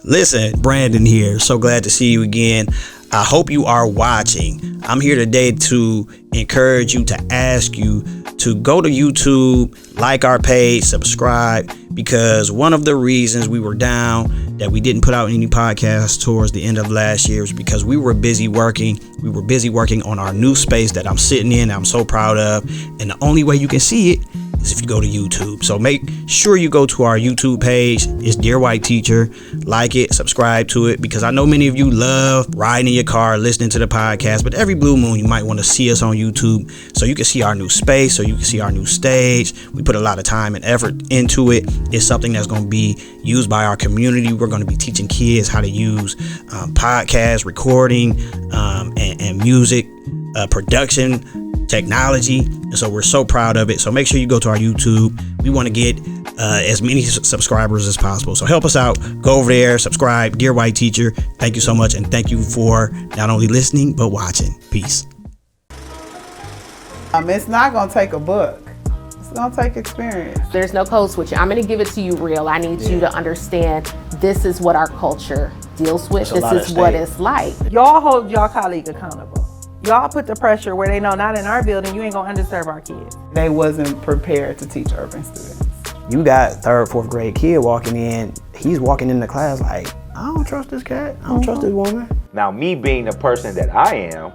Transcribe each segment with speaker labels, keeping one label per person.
Speaker 1: Listen, Brandon here. So glad to see you again. I hope you are watching. I'm here today to encourage you, to ask you to go to YouTube, like our page, subscribe, because one of the reasons we were down, that we didn't put out any podcasts towards the end of last year, is because we were busy working. We were busy working on our new space that I'm sitting in, I'm so proud of. And the only way you can see it is if you go to YouTube. So make sure you go to our YouTube page. It's Dear White Teacher. Like it, subscribe to it, because I know many of you love riding in your car, listening to the podcast, but every blue moon you might want to see us on YouTube so you can see our new space, so you can see our new stage. We put a lot of time and effort into it. It's something that's going to be used by our community. We're going to be teaching kids how to use podcast recording and music production technology, and so we're so proud of it. So make sure you go to our YouTube. We want to get as many subscribers as possible, so help us out. Go over there, subscribe. Dear White Teacher, thank you so much, and thank you for not only listening but watching. Peace.
Speaker 2: It's not gonna take a book. It's gonna take experience.
Speaker 3: There's no code switching. I'm gonna give it to you real. I need you to understand this is what our culture deals with. This is what it's like.
Speaker 4: Y'all hold y'all colleague accountable. Y'all put the pressure where they know not in our building, you ain't gonna underserve our kids.
Speaker 2: They wasn't prepared to teach urban students.
Speaker 1: You got third, fourth grade kid walking in. He's walking in the class like, I don't trust this cat. I don't trust this woman.
Speaker 5: Now, me being the person that I am,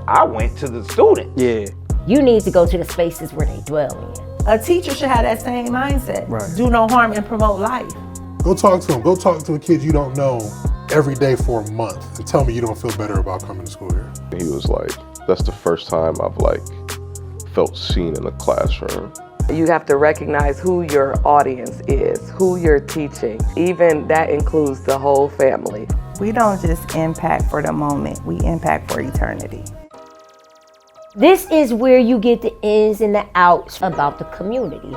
Speaker 5: I went to the student.
Speaker 1: Yeah.
Speaker 6: You need to go to the spaces where they dwell in.
Speaker 4: A teacher should have that same mindset.
Speaker 1: Right.
Speaker 4: Do no harm and promote life.
Speaker 7: Go talk to them. Go talk to a kid you don't know every day for a month and tell me you don't feel better about coming to school here.
Speaker 8: He was like, that's the first time I've felt seen in a classroom.
Speaker 9: You have to recognize who your audience is, who you're teaching. Even that includes the whole family.
Speaker 10: We don't just impact for the moment, we impact for eternity.
Speaker 6: This is where you get the ins and the outs about the community.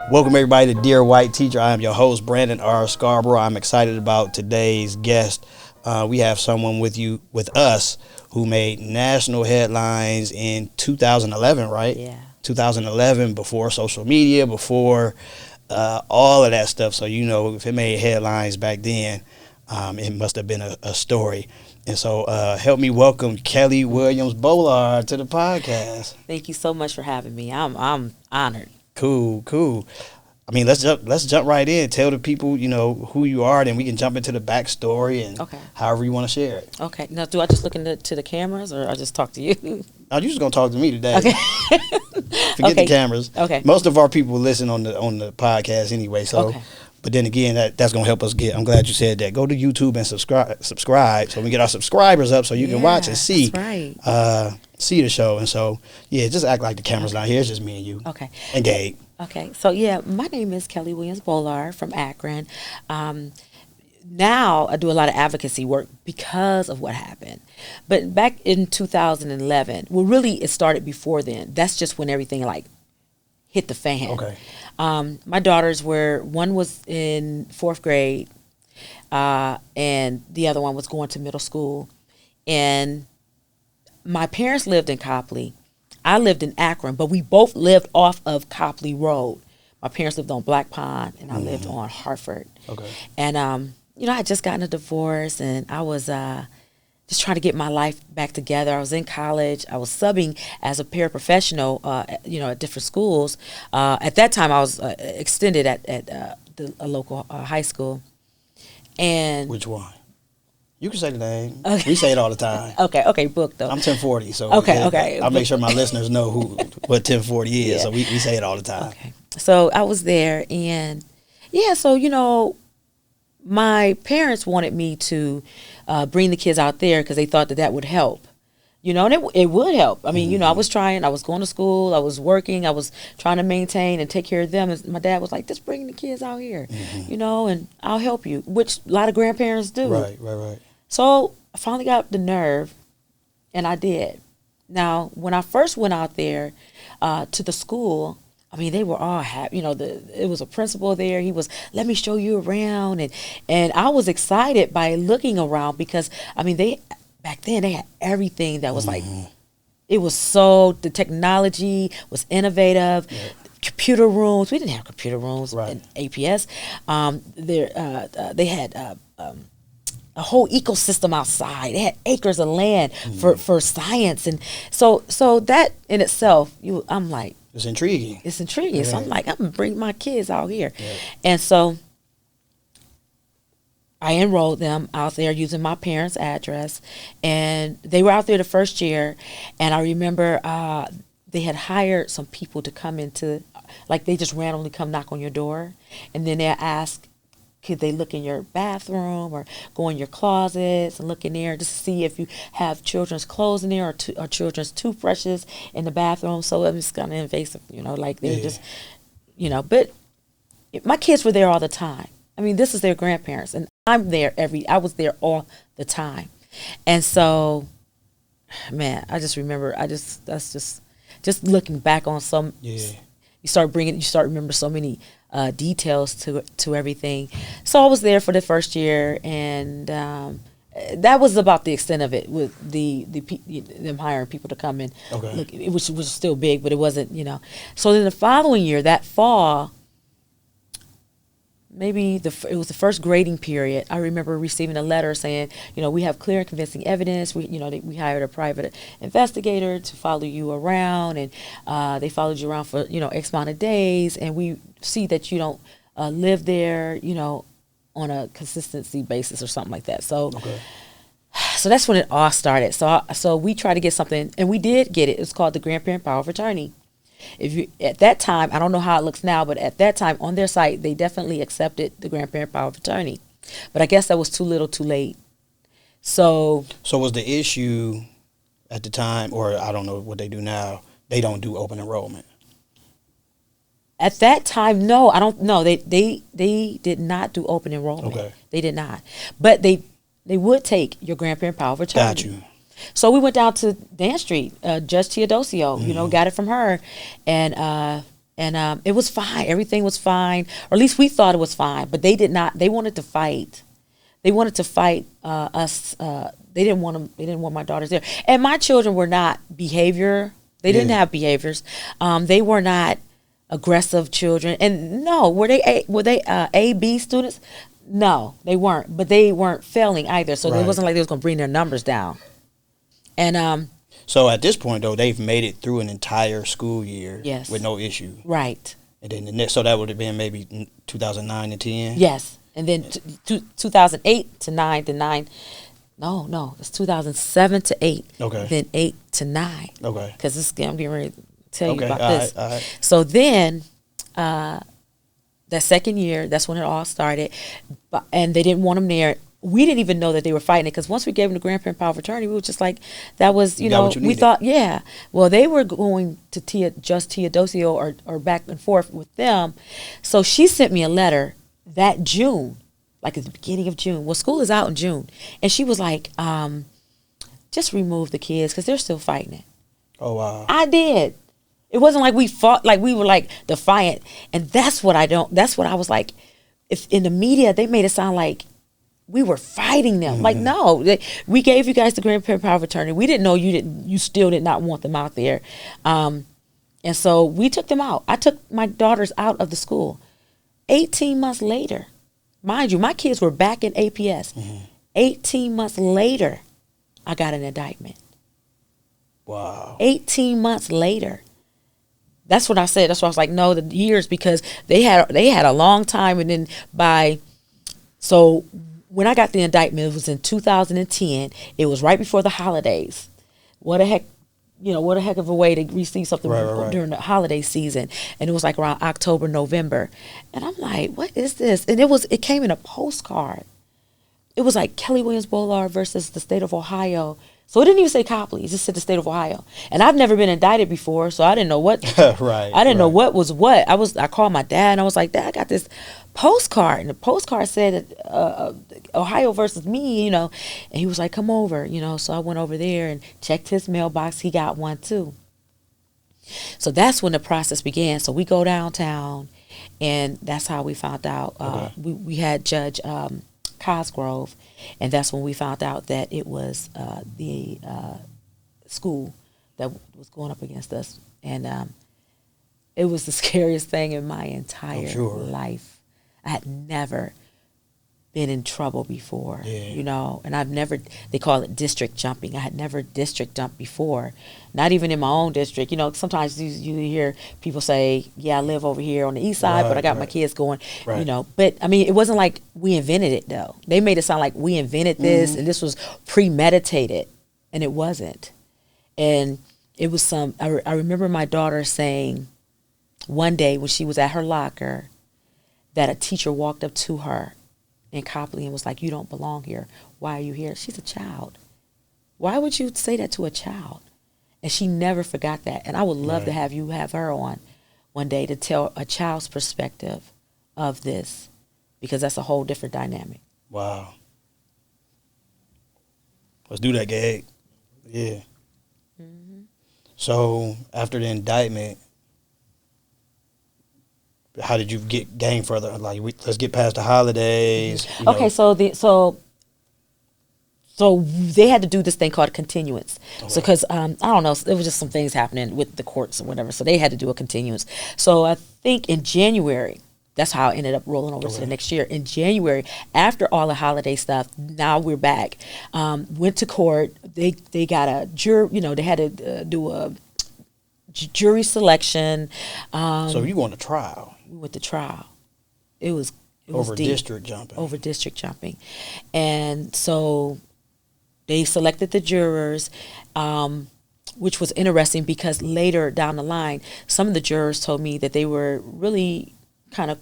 Speaker 1: Welcome everybody to Dear White Teacher. I am your host, Brandon R. Scarborough. I'm excited about today's guest. We have someone with us who made national headlines in 2011, right?
Speaker 11: Yeah.
Speaker 1: 2011, before social media, before all of that stuff. So, if it made headlines back then, it must have been a story. And so help me welcome Kellie Williams Bolar to the podcast.
Speaker 11: Thank you so much for having me. I'm honored.
Speaker 1: Cool. I mean, let's jump right in. Tell the people, who you are, then we can jump into the backstory and however you want to share it.
Speaker 11: Okay. Now, do I just look into the cameras, or I just talk to you?
Speaker 1: No, you're just gonna talk to me today.
Speaker 11: Okay.
Speaker 1: Forget the cameras.
Speaker 11: Okay.
Speaker 1: Most of our people listen on the podcast anyway. So, but then again, that's gonna help us get. I'm glad you said that. Go to YouTube and subscribe, so we get our subscribers up, so you can watch and see.
Speaker 11: That's right.
Speaker 1: See the show, and so just act like the camera's not here. It's just me and you.
Speaker 11: Okay.
Speaker 1: And Gabe.
Speaker 11: Okay, so my name is Kellie Williams Bolar from Akron. Now I do a lot of advocacy work because of what happened. But back in 2011, well, really it started before then. That's just when everything hit the fan.
Speaker 1: Okay.
Speaker 11: My daughters one was in 4th grade, and the other one was going to middle school. And my parents lived in Copley. I lived in Akron, but we both lived off of Copley Road. My parents lived on Black Pond, and I lived on Hartford.
Speaker 1: Okay.
Speaker 11: And, I had just gotten a divorce, and I was just trying to get my life back together. I was in college. I was subbing as a paraprofessional, at different schools. At that time, I was extended at a local high school. And
Speaker 1: which one? You can say the name. Okay. We say it all the time.
Speaker 11: Okay, book though.
Speaker 1: I'm 1040, so
Speaker 11: okay.
Speaker 1: I'll make sure my listeners know what 1040 is. So we say it all the time.
Speaker 11: Okay. So I was there, and so my parents wanted me to bring the kids out there because they thought that would help. And it would help. I mean, I was trying. I was going to school. I was working. I was trying to maintain and take care of them. And my dad was like, just bring the kids out here, and I'll help you, which a lot of grandparents do.
Speaker 1: Right.
Speaker 11: So I finally got the nerve, and I did. Now, when I first went out there to the school, I mean, they were all happy. It was a principal there. He was, let me show you around. And I was excited by looking around because, I mean, back then they had everything that was it was the technology was innovative. Yeah. computer rooms. We didn't have computer rooms
Speaker 1: Right.
Speaker 11: in APS. They had a whole ecosystem outside. They had acres of land for science, and so that in itself, I'm like,
Speaker 1: It's intriguing.
Speaker 11: it's intriguing. So
Speaker 1: Yeah.
Speaker 11: I'm like, I'm gonna bring my kids out here, and so I enrolled them out there using my parents' address, and they were out there the first year. And I remember they had hired some people to come into, like they just randomly come knock on your door, and then they ask, could they look in your bathroom or go in your closets and look in there just to see if you have children's clothes in there or children's toothbrushes in the bathroom. So it was kind of invasive, like they're just, but my kids were there all the time. I mean, this is their grandparents, and I was there all the time. And so, man, I just remember, that's just looking back on some, you start remember so many details to everything. So I was there for the first year, and that was about the extent of it, with them hiring people to come in.
Speaker 1: Okay.
Speaker 11: Look, which was still big, but it wasn't, So then the following year, that fall, maybe it was the first grading period. I remember receiving a letter saying, we have clear and convincing evidence. We hired a private investigator to follow you around, and they followed you around for X amount of days, and we see that you don't live there, on a consistency basis or something like that. So, so that's when it all started. So we tried to get something, and we did get it. It's called the Grandparent Power of Attorney. At that time, I don't know how it looks now, but at that time on their site, they definitely accepted the Grandparent Power of Attorney. But I guess that was too little too late. So
Speaker 1: was the issue at the time, or I don't know what they do now, they don't do open enrollment?
Speaker 11: At that time, no, I don't know. They did not do open enrollment.
Speaker 1: Okay.
Speaker 11: They did not. But they would take your Grandparent Power of Attorney.
Speaker 1: Got you.
Speaker 11: So we went down to Dan Street, Judge Teodosio, got it from her, and it was fine. Everything was fine, or at least we thought it was fine. But they did not. They wanted to fight. They wanted to fight us. They didn't want them. They didn't want my daughters there. And my children were not behavior. They didn't have behaviors. They were not aggressive children. And no, were they A, B students? No, they weren't. But they weren't failing either. So it wasn't like they was going to bring their numbers down. And
Speaker 1: so at this point, though, they've made it through an entire school year with no issue.
Speaker 11: Right.
Speaker 1: And then the next, so that would have been maybe 2009 and 10?
Speaker 11: Yes. And then 2008 to 9 to 9. No, it's 2007 to 8.
Speaker 1: Okay.
Speaker 11: Then 8 to 9.
Speaker 1: Okay.
Speaker 11: Because I'm getting ready to tell you about
Speaker 1: all
Speaker 11: this.
Speaker 1: Right, all right.
Speaker 11: So then, that second year, that's when it all started. And they didn't want them there. We didn't even know that they were fighting it, because once we gave them the Grandparent Power of Attorney, we were just like, that was, we thought, well, they were going to Judge Teodosio or back and forth with them. So she sent me a letter that June, like at the beginning of June. Well, school is out in June. And she was like, just remove the kids because they're still fighting it.
Speaker 1: Oh, wow.
Speaker 11: I did. It wasn't like we fought, like we were like defiant. And that's what I was like, if in the media, they made it sound like we were fighting them. Mm-hmm. Like, no, we gave you guys the Grandparent Power of Attorney. We didn't know you still did not want them out there. And so we took them out. I took my daughters out of the school. 18 months later, mind you, my kids were back in APS. Mm-hmm. 18 months later, I got an indictment.
Speaker 1: Wow.
Speaker 11: 18 months later. That's what I said. That's why I was like, no, the years, because they had a long time. And then so when I got the indictment, it was in 2010. It was right before the holidays. What a heck of a way to receive something during the holiday season. And it was like around October, November. And I'm like, what is this? And it came in a postcard. It was like Kellie Williams Bolar versus the state of Ohio. So it didn't even say Copley. It just said the state of Ohio. And I've never been indicted before, so I didn't know what. I didn't know what was what. I called my dad, and I was like, Dad, I got this postcard. And the postcard said Ohio versus me, And he was like, come over, So I went over there and checked his mailbox. He got one, too. So that's when the process began. So we go downtown, and that's how we found out. We had Judge Cosgrove, and that's when we found out that it was the school that was going up against us. And It was the scariest thing in my entire
Speaker 1: sure.
Speaker 11: life. I had never been in trouble before, you know, and I've never, they call it district jumping. I had never district jumped before, not even in my own district. You know, sometimes you hear people say, yeah, I live over here on the east side, but I got my kids going, you know. But, I mean, it wasn't like we invented it, though. They made it sound like we invented this, and this was premeditated, and it wasn't. And it was I remember my daughter saying one day when she was at her locker that a teacher walked up to her in Copley and was like, you don't belong here. Why are you here? She's a child. Why would you say that to a child? And she never forgot that. And I would love to have you have her on one day to tell a child's perspective of this, because that's a whole different dynamic.
Speaker 1: Wow. Let's do that, Gag. Yeah. So after the indictment, how did you gain further? Like, let's get past the holidays.
Speaker 11: Okay, so they had to do this thing called a continuance. Okay. So because I don't know, there was just some things happening with the courts or whatever. So they had to do a continuance. So I think in January, that's how I ended up rolling over to the next year. In January, after all the holiday stuff, now we're back. Went to court. They got a jury. You know, they had to do a jury selection.
Speaker 1: So you going to trial?
Speaker 11: We went to trial. It was
Speaker 1: over
Speaker 11: deep.
Speaker 1: District jumping.
Speaker 11: Over district jumping, and so they selected the jurors, which was interesting because later down the line, some of the jurors told me that they were really kind of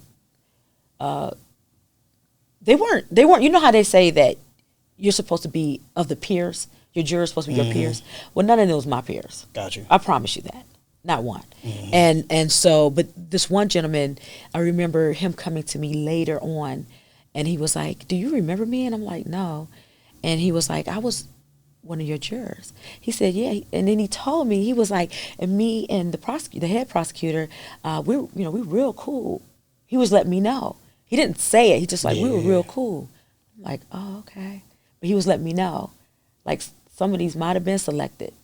Speaker 11: they weren't. You know how they say that you're supposed to be of the peers. Your jurors supposed to be your peers. Well, none of them was my peers.
Speaker 1: Got you.
Speaker 11: I promise you that. Not one. And so, but this one gentleman, I remember him coming to me later on, and he was like, do you remember me? And I'm like, no. And he was like, I was one of your jurors. He said, yeah. And then he told me, he was like, and me and the head prosecutor, we're real cool. He was letting me know. He didn't say it. He just like, we were real cool. I'm like, oh, okay. But he was letting me know, like, some of these might have been selected.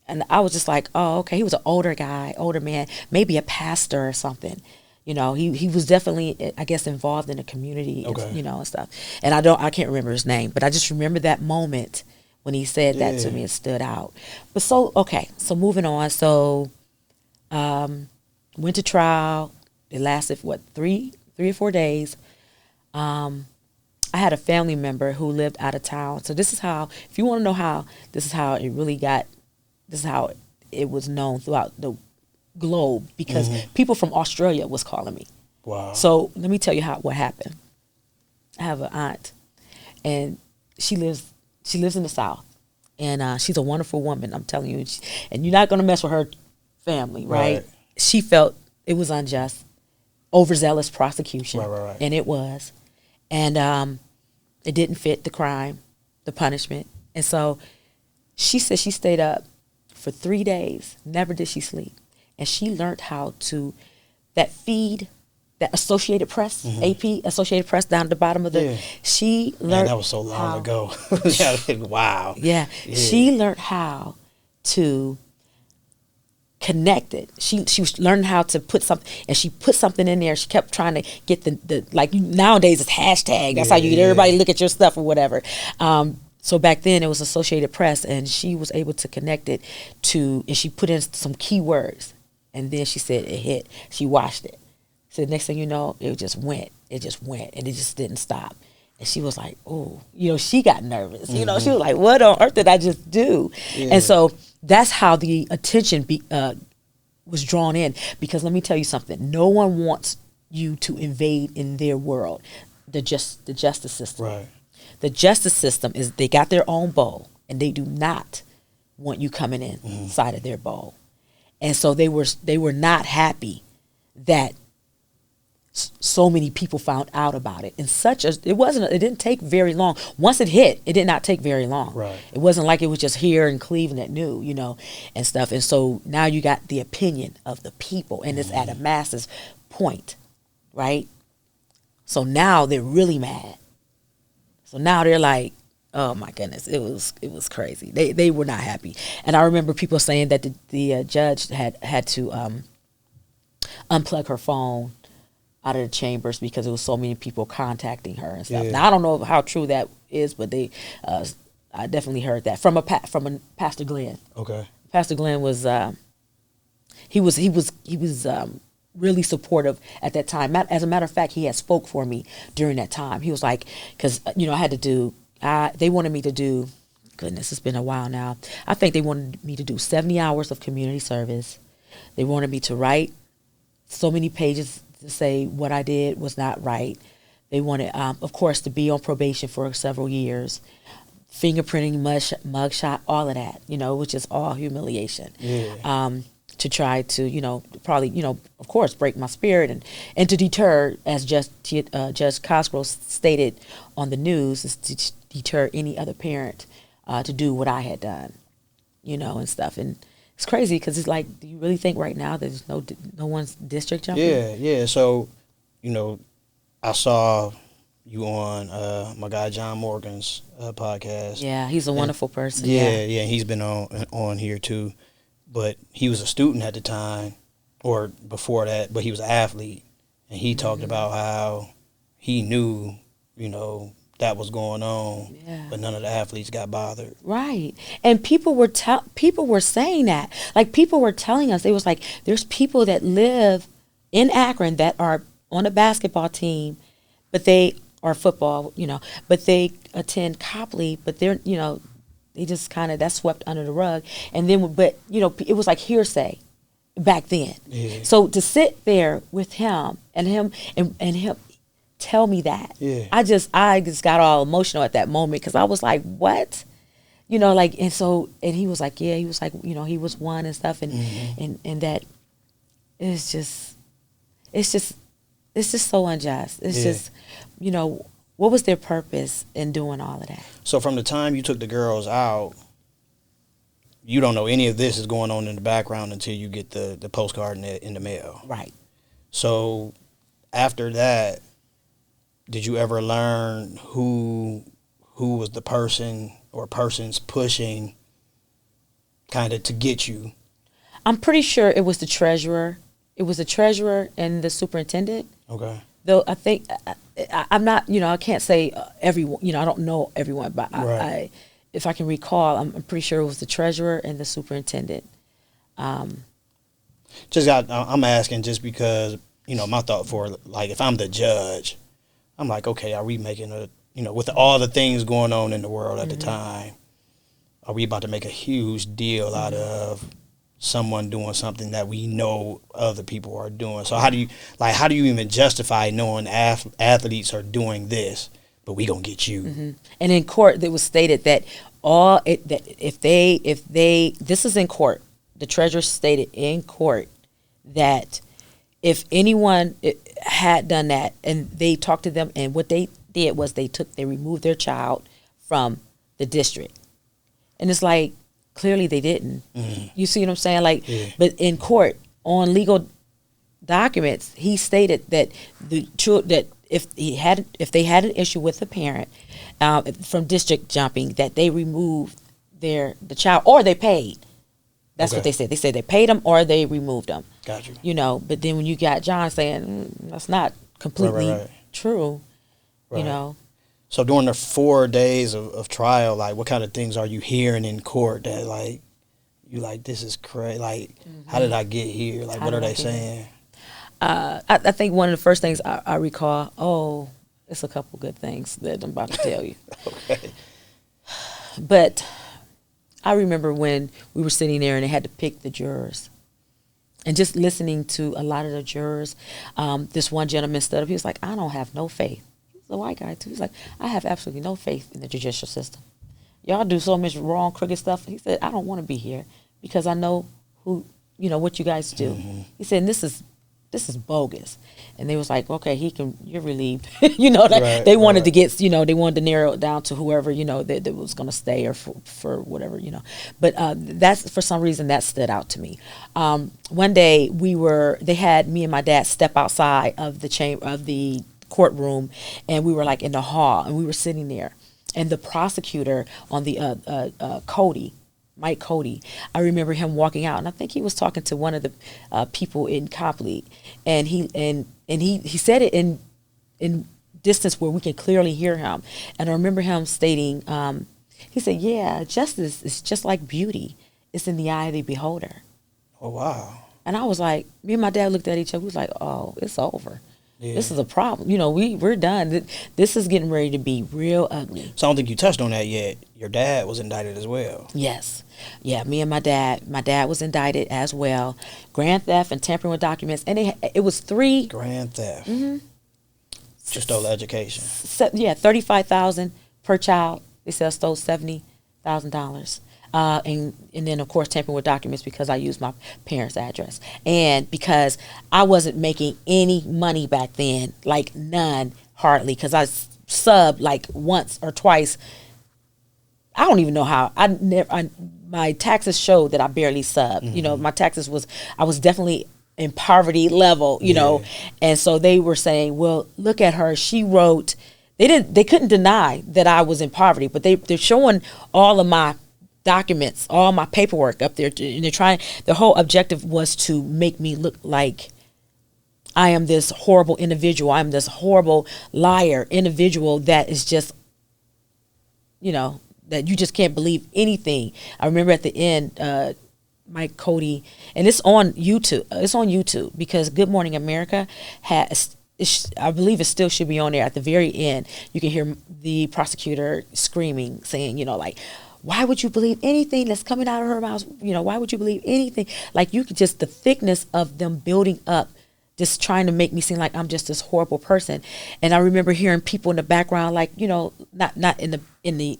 Speaker 11: And I was just like, oh, okay. He was an older guy, older man, maybe a pastor or something. You know, he was definitely, I guess, involved in the community, and, you know, and stuff. And I can't remember his name, but I just remember that moment when he said that to me. It stood out. But so moving on. So went to trial. It lasted, 3 or 4 days. I had a family member who lived out of town. So this is how, if you want to know how, this is how it really got, this is how it was known throughout the globe, because people from Australia was calling me.
Speaker 1: Wow.
Speaker 11: So let me tell you what happened. I have an aunt, and she lives in the South, and she's a wonderful woman, I'm telling you. And you're not going to mess with her family, right? She felt it was unjust, overzealous prosecution,
Speaker 1: right.
Speaker 11: And it was. And it didn't fit the crime, the punishment. And so she said she stayed up for 3 days, never did she sleep. And she learned how to, that Associated Press, AP, Associated Press down at the bottom of the, she learned.
Speaker 1: Man, that was so long ago. Wow.
Speaker 11: Yeah. She learned how to connect it. She was learning how to put something, and she put something in there. She kept trying to get the like, nowadays it's hashtag. That's how you get everybody look at your stuff or whatever. So back then it was Associated Press, and she was able to connect it to, and she put in some keywords, and then she said it hit. She watched it. So the next thing you know, it just went, and it just didn't stop. And she was like, oh, she got nervous. She was like, what on earth did I just do? And so that's how the attention was drawn in. Because let me tell you something, no one wants you to invade in their world, the justice system.
Speaker 1: Right.
Speaker 11: The justice system they got their own bowl, and they do not want you coming inside of their bowl. And so they were not happy that so many people found out about it. And it didn't take very long. Once it hit, it did not take very long.
Speaker 1: Right. It
Speaker 11: wasn't like it was just here in Cleveland that knew, and stuff. And so now you got the opinion of the people, and it's at a massive point, right? So now they're really mad. So now they're like, oh my goodness, it was crazy. They were not happy. And I remember people saying that the judge had to unplug her phone out of the chambers because there was so many people contacting her and stuff.
Speaker 1: Yeah.
Speaker 11: Now I don't know how true that is, but I definitely heard that from a Pastor Glenn.
Speaker 1: Okay.
Speaker 11: Pastor Glenn was he was really supportive at that time. As a matter of fact, he had spoke for me during that time. He was like, because I had to do. They wanted me to do. Goodness, it's been a while now. I think they wanted me to do 70 hours of community service. They wanted me to write so many pages to say what I did was not right. They wanted, of course, to be on probation for several years, fingerprinting, mugshot, all of that, which is all humiliation.
Speaker 1: Yeah.
Speaker 11: To try to, probably, of course, break my spirit and to deter, as Judge Cosgrove stated on the news, is to deter any other parent to do what I had done, and stuff. And it's crazy because it's like, do you really think right now there's no one's district jumping?
Speaker 1: Yeah. So, I saw you on my guy John Morgan's podcast.
Speaker 11: Yeah, he's a wonderful person.
Speaker 1: Yeah. He's been on here too. But he was a student at the time, or before that, but he was an athlete. And he talked about how he knew, that was going on, but none of the athletes got bothered.
Speaker 11: Right. And people were saying that. Like, people were telling us, it was like, there's people that live in Akron that are on a basketball team, but they are football, but they attend Copley, but they're, they just kind of, that's swept under the rug. And then, but, it was like hearsay back then.
Speaker 1: Yeah.
Speaker 11: So to sit there with him and him tell me that, I just got all emotional at that moment because I was like, what? And he was like, he was one and stuff. And that it's just so unjust. It's just, what was their purpose in doing all of that?
Speaker 1: So from the time you took the girls out, you don't know any of this is going on in the background until you get the postcard in the mail.
Speaker 11: Right.
Speaker 1: So after that, did you ever learn who was the person or persons pushing kind of to get you?
Speaker 11: I'm pretty sure it was the treasurer. It was the treasurer and the superintendent.
Speaker 1: Okay.
Speaker 11: Though I think I'm not, I can't say everyone, I don't know everyone, but
Speaker 1: right.
Speaker 11: If I can recall, I'm pretty sure it was the treasurer and the superintendent.
Speaker 1: I'm asking just because, my thought for, like, if I'm the judge, I'm like, okay, are we making with all the things going on in the world at the time, are we about to make a huge deal out of someone doing something that we know other people are doing? So how do you even justify knowing athletes are doing this, but we gonna get you?
Speaker 11: Mm-hmm. And in court, it was stated that if this is in court, the treasurer stated in court that if anyone had done that and they talked to them, and what they did was they removed their child from the district, and it's like, clearly they didn't. Mm-hmm. You see what I'm saying? Like, but in court on legal documents, he stated that that if they had an issue with the parent from district jumping, that they removed the child or they paid. That's what they said. They said they paid them or they removed them.
Speaker 1: Got you.
Speaker 11: But then when you got John saying that's not completely true,
Speaker 1: right. So during the 4 days of trial, like, what kind of things are you hearing in court that, like, you like, this is crazy? Like, how did I get here? Like, what are they saying?
Speaker 11: I think one of the first things I recall, it's a couple good things that I'm about to tell you.
Speaker 1: Okay.
Speaker 11: But I remember when we were sitting there and they had to pick the jurors. And just listening to a lot of the jurors, this one gentleman stood up. He was like, I don't have no faith. The white guy too. He's like, I have absolutely no faith in the judicial system. Y'all do so much wrong, crooked stuff. He said, I don't want to be here because I know what you guys do. Mm-hmm. He said, this is bogus. And they was like, okay, you're relieved. They wanted to get, they wanted to narrow it down to whoever, that was going to stay or for whatever, But that's, for some reason, that stood out to me. One day they had me and my dad step outside of the chamber, of the courtroom, and we were like in the hall, and we were sitting there, and the prosecutor on the Cody Mike Cody. I remember him walking out, and I think he was talking to one of the people in Copley, and he said it in distance where we can clearly hear him. And I remember him stating, he said, "Yeah, justice is just like beauty; it's in the eye of the beholder."
Speaker 1: Oh wow!
Speaker 11: And I was like, me and my dad looked at each other. We was like, "Oh, it's over. Yeah. This is a problem. You know, we're done. This is getting ready to be real ugly."
Speaker 1: So I don't think you touched on that yet. Your dad was indicted as well.
Speaker 11: Yes. Yeah, me and my dad was indicted as well. Grand theft and tampering with documents. And it was 3.
Speaker 1: Grand theft. Mm-hmm. Just stole education.
Speaker 11: Yeah, $35,000 per child. They said I stole $70,000. And then, of course, tampering with documents because I used my parents' address. And because I wasn't making any money back then, like none, hardly, because I subbed like once or twice. I don't even know how. My taxes showed that I barely subbed. Mm-hmm. You know, my taxes I was definitely in poverty level, you know. And so they were saying, well, look at her. She wrote, they couldn't deny that I was in poverty, but they're showing all of my documents, all my paperwork up there. And they're trying, the whole objective was to make me look like I am this horrible individual. I'm this horrible liar individual that is just, you know, that you just can't believe anything. I remember at the end, Mike Cody, and it's on YouTube. It's on YouTube because Good Morning America has, I believe it still should be on there. At the very end, you can hear the prosecutor screaming, saying, you know, like, why would you believe anything that's coming out of her mouth? You know, why would you believe anything? Like, you could just, the thickness of them building up, just trying to make me seem like I'm just this horrible person. And I remember hearing people in the background, like, you know, not in the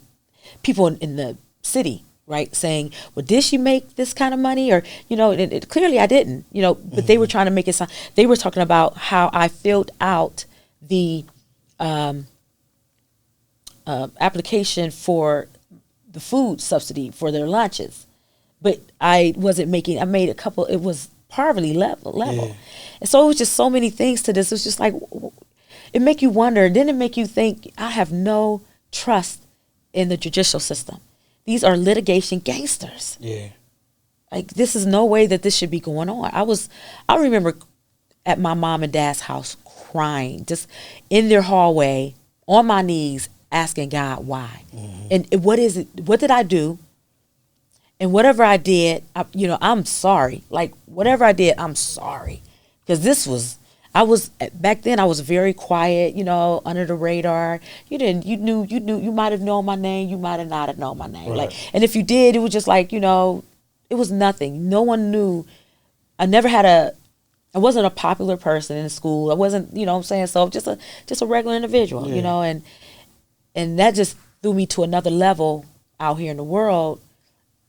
Speaker 11: people in the city, right, saying, well, did she make this kind of money? Or, you know, clearly I didn't, you know, but they were trying to make it sound, they were talking about how I filled out the application for the food subsidy for their lunches. But I wasn't making, I made a couple, it was poverty level. Yeah. And so it was just so many things to this. It was just like, it make you wonder. Then it make you think, I have no trust in the judicial system. These are litigation gangsters. Yeah. Like, this is no way that this should be going on. I remember at my mom and dad's house crying, just in their hallway, on my knees, asking God why. Mm-hmm. And what is it? What did I do? And whatever I did, you know, I'm sorry. Like, whatever I did, I'm sorry. Because back then I was very quiet, you know, under the radar. You might have known my name, you might have not have known my name. Right. Like, and if you did, it was just like, you know, it was nothing. No one knew. I wasn't a popular person in school. I wasn't, you know what I'm saying? So just a regular individual, you know, and that just threw me to another level out here in the world.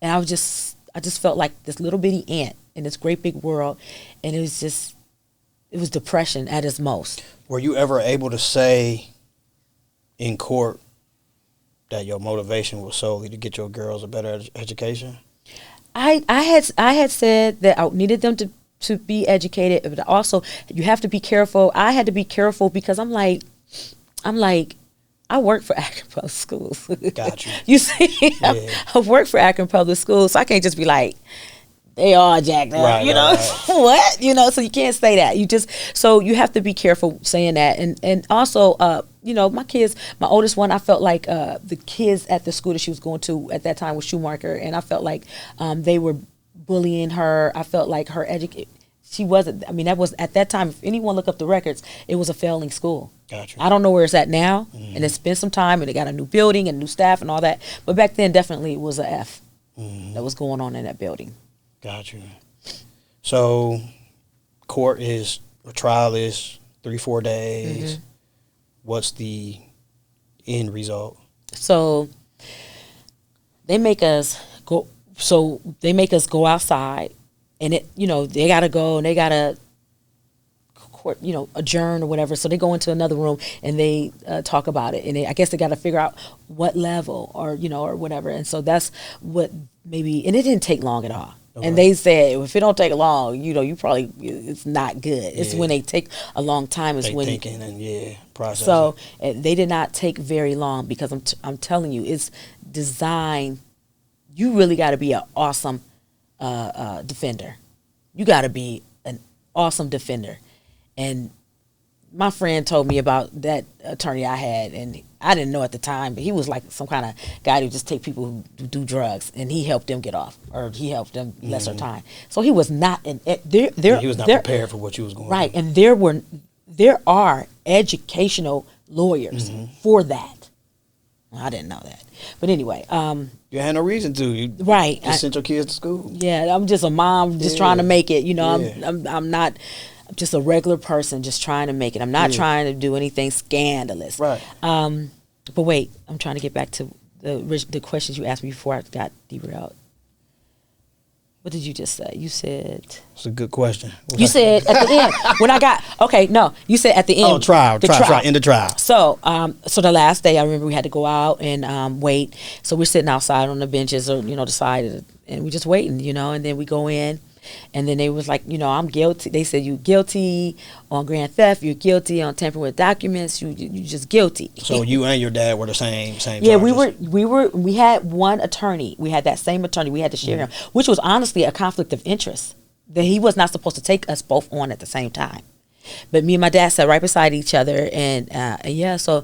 Speaker 11: And I just felt like this little bitty ant in this great big world. And it was depression at its most.
Speaker 1: Were you ever able to say in court that your motivation was solely to get your girls a better education?
Speaker 11: I had said that I needed them to be educated, but also you have to be careful. I had to be careful because I'm like, I work for Akron Public Schools.
Speaker 1: Got you.
Speaker 11: You see, yeah. I work for Akron Public Schools, so I can't just be like, they are jacked up, right, you know, right. What? You know, so you can't say that. So you have to be careful saying that. And also, you know, my kids, my oldest one, I felt like the kids at the school that she was going to at that time was Schumacher, and I felt like they were bullying her. I felt like her she wasn't, I mean, that was, at that time, if anyone look up the records, it was a failing school. Gotcha. I don't know where it's at now, and it's been some time, and they got a new building and new staff and all that. But back then, definitely, it was a F that was going on in that building.
Speaker 1: Got you. So, trial is 3-4 days. Mm-hmm. What's the end result?
Speaker 11: So, they make us go outside, and they gotta go and they gotta court, adjourn or whatever. So they go into another room and they talk about it, and I guess they gotta figure out what level or whatever. And so that's what maybe, and it didn't take long at all. Okay. And they said, if it don't take long, you probably, it's not good. It's when they take a long time. It's when
Speaker 1: thinking and processing.
Speaker 11: So they did not take very long because I'm telling you, it's designed you really got to be an awesome defender. You got to be an awesome defender. And my friend told me about that attorney I had, and I didn't know at the time, but he was like some kind of guy who just take people who do drugs, and he helped them get off, or he helped them lesser time. So he was not he
Speaker 1: was not prepared for what you was going
Speaker 11: right.
Speaker 1: through.
Speaker 11: And there are educational lawyers for that. Well, I didn't know that, but anyway,
Speaker 1: you had no reason to. You
Speaker 11: right.
Speaker 1: just sent your kids to school.
Speaker 11: Yeah, I'm just a mom, just trying to make it. You know,
Speaker 1: Yeah.
Speaker 11: I'm not. I'm just a regular person, just trying to make it. I'm not trying to do anything scandalous.
Speaker 1: Right.
Speaker 11: But wait, I'm trying to get back to the questions you asked me before I got derailed. What did you just say? You said...
Speaker 1: It's a good question.
Speaker 11: You said at the end, when I got... Okay, no. You said at the end...
Speaker 1: Oh, trial, end of trial.
Speaker 11: So, so the last day, I remember we had to go out and wait. So we're sitting outside on the benches or, the side, and we're just waiting, and then we go in. And then they was like, I'm guilty. They said, you guilty on grand theft. You're guilty on tampering with documents. You just guilty.
Speaker 1: So you and your dad were the same
Speaker 11: Yeah,
Speaker 1: charges.
Speaker 11: we had one attorney. We had that same attorney. We had to share him, which was honestly a conflict of interest. That he was not supposed to take us both on at the same time. But me and my dad sat right beside each other, and so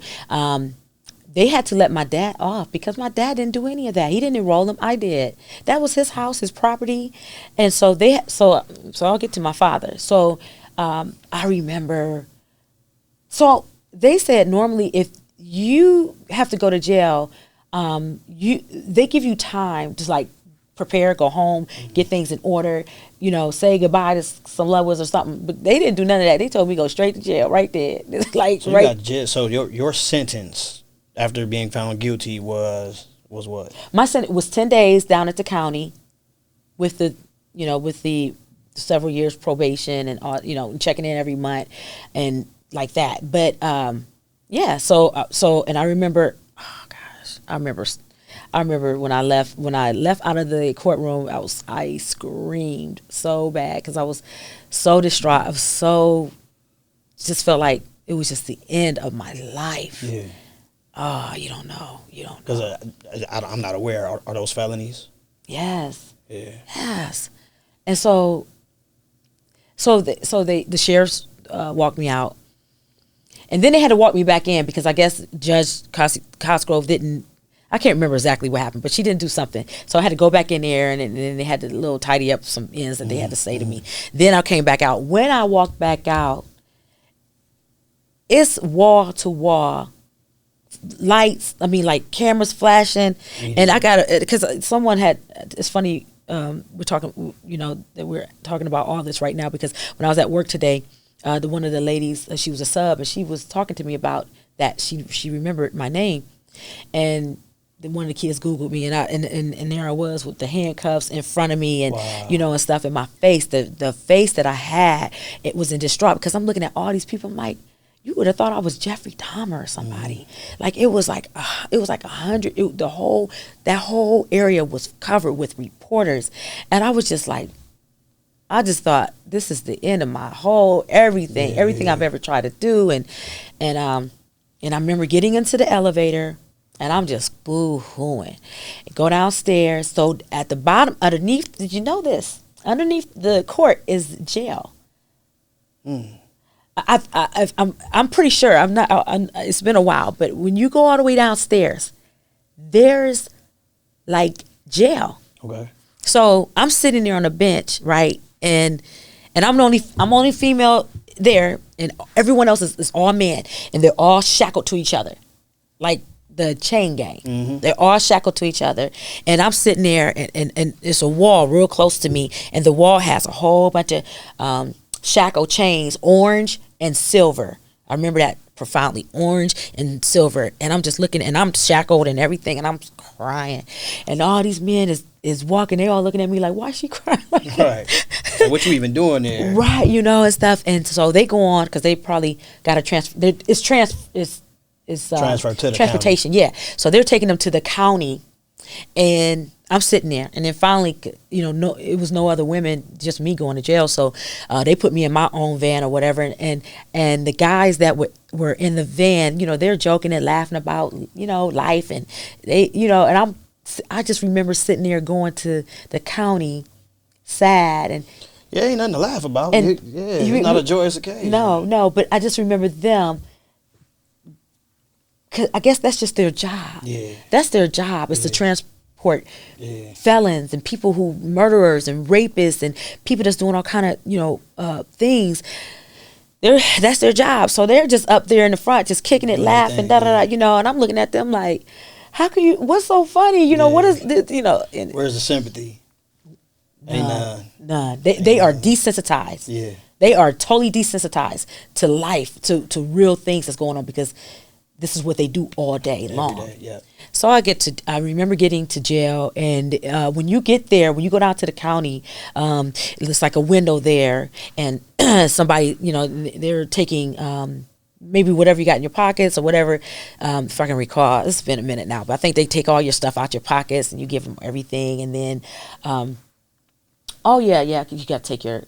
Speaker 11: they had to let my dad off because my dad didn't do any of that. He didn't enroll him. I did. That was his house, his property. And so so I'll get to my father. So I remember, so they said normally if you have to go to jail, they give you time to like prepare, go home, get things in order, say goodbye to some loved ones or something. But they didn't do none of that. They told me go straight to jail right there. It's like
Speaker 1: so you got jail. So your sentence after being found guilty was what?
Speaker 11: My sentence was 10 days down at the county with the several years probation and all, checking in every month and like that. But so and I remember, oh gosh, I remember when I left out of the courtroom, I screamed so bad because I was so distraught. I was just felt like it was just the end of my life.
Speaker 1: Yeah.
Speaker 11: Oh, you don't know.
Speaker 1: Because I'm not aware. Are those felonies?
Speaker 11: Yes.
Speaker 1: Yeah.
Speaker 11: Yes. And so the sheriffs walked me out, and then they had to walk me back in because I guess Judge Cosgrove didn't. I can't remember exactly what happened, but she didn't do something. So I had to go back in there, and then they had to little tidy up some ends that they had to say to me. Then I came back out. When I walked back out, it's wall to wall. Lights, like cameras flashing, and I got because someone had. It's funny, we're talking, that we're talking about all this right now because when I was at work today, one of the ladies, she was a sub, and she was talking to me about that. She remembered my name, and then one of the kids Googled me, and there I was with the handcuffs in front of me, and
Speaker 1: Wow.
Speaker 11: and stuff in my face. The face that I had, it was in distraught because I'm looking at all these people. I'm like, you would have thought I was Jeffrey Dahmer or somebody. Like it was like 100. That whole area was covered with reporters, and I was just like, I just thought this is the end of my whole everything I've ever tried to do, and I remember getting into the elevator, and I'm just boo-hooing. Go downstairs. So at the bottom, underneath, did you know this? Underneath the court is jail. I'm pretty sure. It's been a while, but when you go all the way downstairs, there's like jail.
Speaker 1: Okay.
Speaker 11: So I'm sitting there on a bench, right, and I'm only female there, and everyone else is all men, and they're all shackled to each other, like the chain gang. They're all shackled to each other, and I'm sitting there, and there's a wall real close to me, and the wall has a whole bunch of shackle chains, orange and silver. I remember that profoundly, orange and silver. And I'm just looking, and I'm shackled and everything, and I'm crying. And all these men is walking. They all looking at me like, why is she crying?
Speaker 1: Right. So what you even doing there?
Speaker 11: Right, and stuff. And so they go on because they probably got a transfer. It's
Speaker 1: transferred to the
Speaker 11: transportation.
Speaker 1: county.
Speaker 11: Yeah. So they're taking them to the county, and I'm sitting there, and then finally, it was no other women, just me going to jail. So they put me in my own van or whatever, and the guys that were in the van, they're joking and laughing about, life, and they, and I just remember sitting there going to the county sad and
Speaker 1: Yeah, ain't nothing to laugh about.
Speaker 11: And
Speaker 1: It's not a joyous occasion.
Speaker 11: No, but I just remember them. 'Cause I guess that's just their job.
Speaker 1: Yeah.
Speaker 11: That's their job, is to transport felons and people who murderers and rapists and people that's doing all kind of things. That's their job. So they're just up there in the front, just kicking it, laughing, and I'm looking at them like, how can you? What's so funny? What is this? And
Speaker 1: where's the sympathy? Ain't
Speaker 11: none. They are desensitized.
Speaker 1: Yeah.
Speaker 11: They are totally desensitized to life, to real things that's going on, because this is what they do all day long.
Speaker 1: Every day, yeah.
Speaker 11: So I remember getting to jail, and when you get there, when you go down to the county, it's like a window there, and somebody, they're taking maybe whatever you got in your pockets or whatever. If I can recall, it's been a minute now, but I think they take all your stuff out your pockets and you give them everything, and then, you got to take your,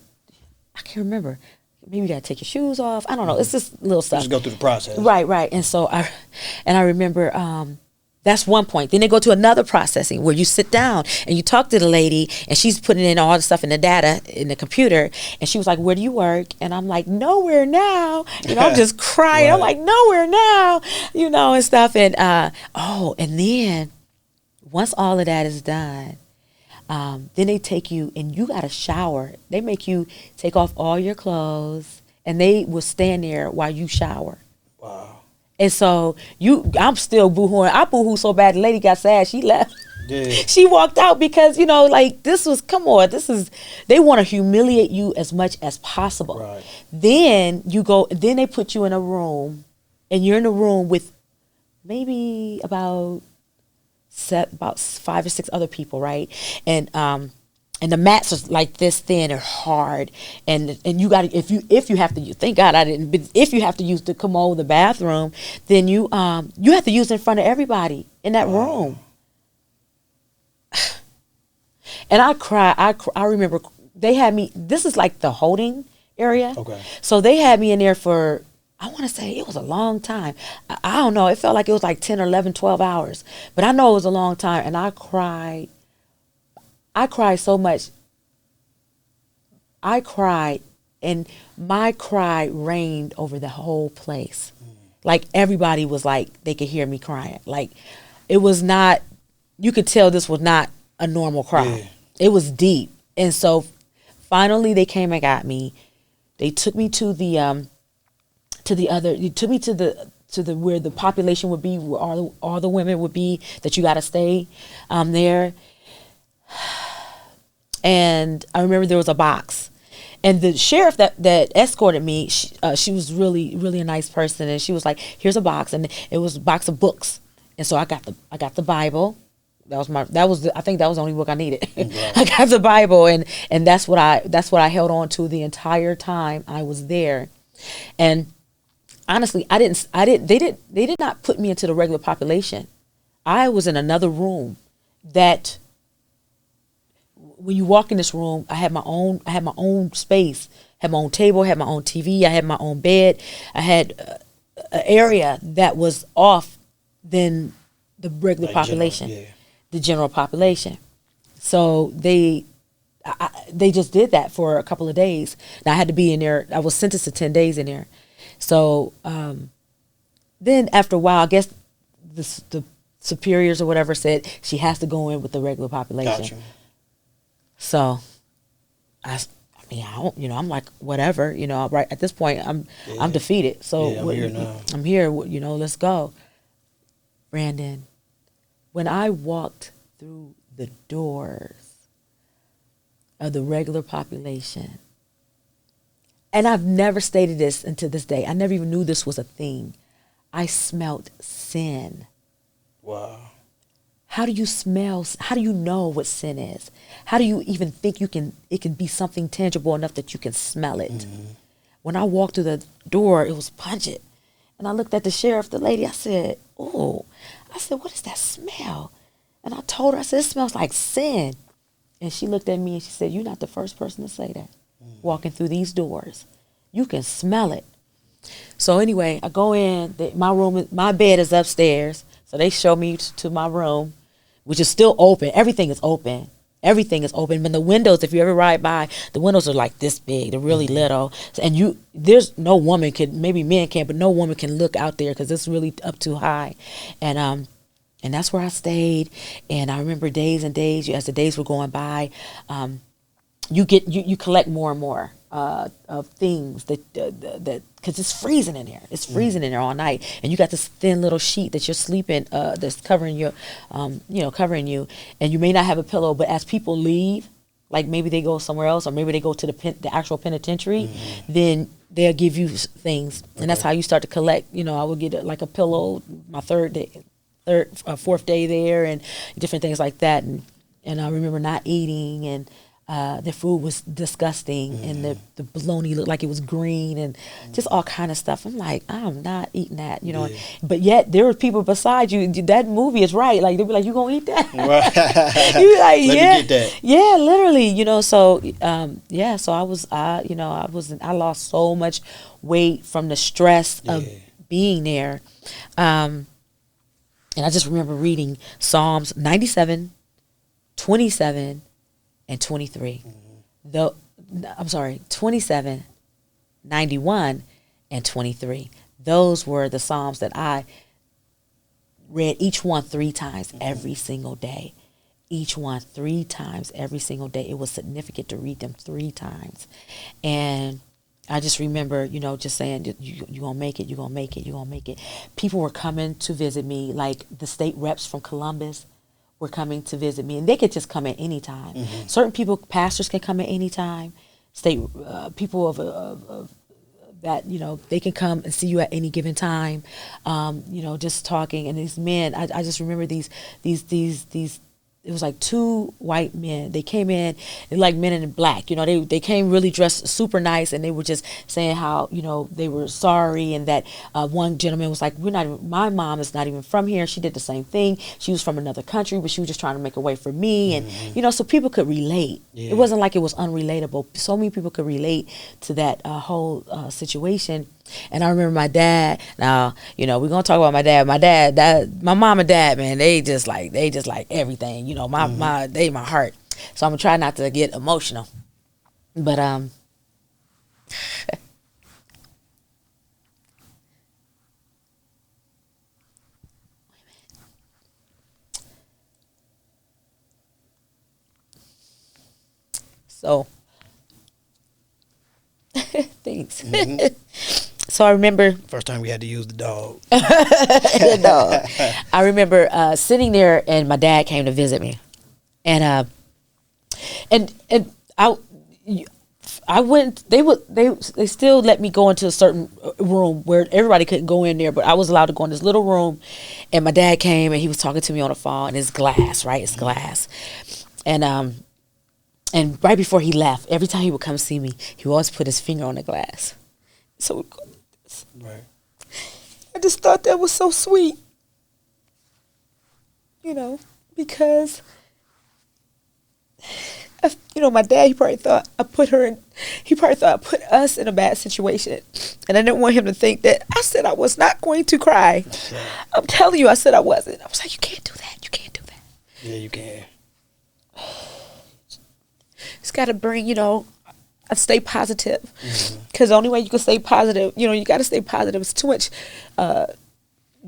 Speaker 11: I can't remember. Maybe you got to take your shoes off. I don't know. It's just little stuff.
Speaker 1: Just go through the process.
Speaker 11: Right. And so I remember that's one point. Then they go to another processing where you sit down and you talk to the lady, and she's putting in all the stuff in the data in the computer, and she was like, "Where do you work?" And I'm like, "Nowhere now." I'm just crying.
Speaker 1: Right.
Speaker 11: I'm like, "Nowhere now," and stuff. And and then once all of that is done, then they take you and you got to shower. They make you take off all your clothes, and they will stand there while you shower.
Speaker 1: Wow.
Speaker 11: And so I'm still boohooing. I boohooed so bad, the lady got sad. She left.
Speaker 1: Yeah.
Speaker 11: She walked out because, they want to humiliate you as much as possible.
Speaker 1: Right.
Speaker 11: Then they put you in a room, and you're in a room with maybe about 5 or 6 other people, right? And the mats are like this thin or hard, and you got to, if you have to use, thank God I didn't, but if you have to use the commode, the bathroom, then you have to use it in front of everybody in that room. And I cry. I remember they had me. This is like the holding area.
Speaker 1: Okay.
Speaker 11: So they had me in there for, I want to say it was a long time. I don't know. It felt like it was like 10 or 11, 12 hours. But I know it was a long time. And I cried. I cried so much. I cried, and my cry rained over the whole place. Like everybody was like, they could hear me crying. Like it was not, you could tell this was not a normal cry.
Speaker 1: Yeah.
Speaker 11: It was deep. And so finally they came and got me. They took me to the where the population would be, where all the women would be, that you got to stay there. And I remember there was a box, and the sheriff that escorted me, she was really, really a nice person, and she was like, "Here's a box," and it was a box of books, and so I got the Bible. I think that was the only book I needed. Right. I got the Bible, and that's what I held on to the entire time I was there, and honestly, they did not put me into the regular population. I was in another room that, when you walk in this room, I had my own space, had my own table, had my own TV, I had my own bed. I had an area that was off than the regular population, the general population. So they just did that for a couple of days. Now I had to be in there. I was sentenced to 10 days in there. So then after a while, I guess the superiors or whatever said she has to go in with the regular population.
Speaker 1: Gotcha.
Speaker 11: So I don't, I'm like, whatever, right at this point, I'm defeated. So
Speaker 1: I'm here now.
Speaker 11: I'm here, let's go. Brandon, when I walked through the doors of the regular population, and I've never stated this until this day, I never even knew this was a thing, I smelled sin.
Speaker 1: Wow.
Speaker 11: How do you know what sin is? How do you even think it can be something tangible enough that you can smell it? Mm-hmm. When I walked through the door, it was pungent. And I looked at the sheriff, the lady, I said, "Oh," I said, "What is that smell?" And I told her, I said, "It smells like sin." And she looked at me and she said, "You're not the first person to say that. Walking through these doors, you can smell it." So anyway, I go in, my bed is upstairs. So they show me to my room. which is still open. Everything is open. Everything is open. But the windows, if you ever ride by, the windows are like this big. They're really little. And there's no woman can, maybe men can, but no woman can look out there because it's really up too high. And that's where I stayed. And I remember days and days, as the days were going by, you collect more and more of things that because it's freezing in there. It's freezing in there all night, and you got this thin little sheet that you're sleeping that's covering you, covering you, and you may not have a pillow. But as people leave, like maybe they go somewhere else, or maybe they go to the actual penitentiary, then they'll give you things, and that's how you start to collect. I would get like a pillow my fourth day there, and different things like that, and I remember not eating and. The food was disgusting, and the bologna looked like it was green, and just all kind of stuff. I'm like, I'm not eating that, But yet there were people beside you. That movie is right. Like they'd be like, "You gonna eat that?" You be like, "Yeah,
Speaker 1: me get that."
Speaker 11: Yeah, literally, So So I lost so much weight from the stress of being there, and I just remember reading Psalms 97, 27. And 23. 27, 91, and 23. Those were the Psalms that I read, each one 3 times every single day. Each one 3 times every single day. It was significant to read them 3 times. And I just remember, just saying, you're going to make it, you're going to make it, you're going to make it. People were coming to visit me, like the state reps from Columbus were coming to visit me, and they could just come at any time. Certain people, pastors, can come at any time. State people of that, they can come and see you at any given time. Just talking, and these men, I just remember these. It was like 2 white men. They came in, they're like men in black. They came really dressed super nice, and they were just saying how, they were sorry, and that one gentleman was like, my mom is not even from here. She did the same thing. She was from another country, but she was just trying to make a way for me. And, so people could relate. It wasn't like it was unrelatable. So many people could relate to that whole situation. And I remember my dad. Now, we're gonna talk about my dad. My mom and dad, man, they just like everything. They my heart. So I'm gonna try not to get emotional. But so thanks. So I remember
Speaker 1: first time we had to use the dog.
Speaker 11: I remember sitting there, and my dad came to visit me, and I went. They still let me go into a certain room where everybody couldn't go in there, but I was allowed to go in this little room. And my dad came, and he was talking to me on the phone, and it's glass, right? It's glass, and right before he left, every time he would come see me, he would always put his finger on the glass. So we'd go like this.
Speaker 1: Right.
Speaker 11: I just thought that was so sweet. Because, my dad, he probably thought I put us in a bad situation. And I didn't want him to think that I said I was not going to cry. Yeah. I'm telling you, I said I wasn't. I was like, you can't do that. You can't do that.
Speaker 1: Yeah, you can.
Speaker 11: It's got to bring, stay positive. Because the only way you can stay positive, you got to stay positive. It's too much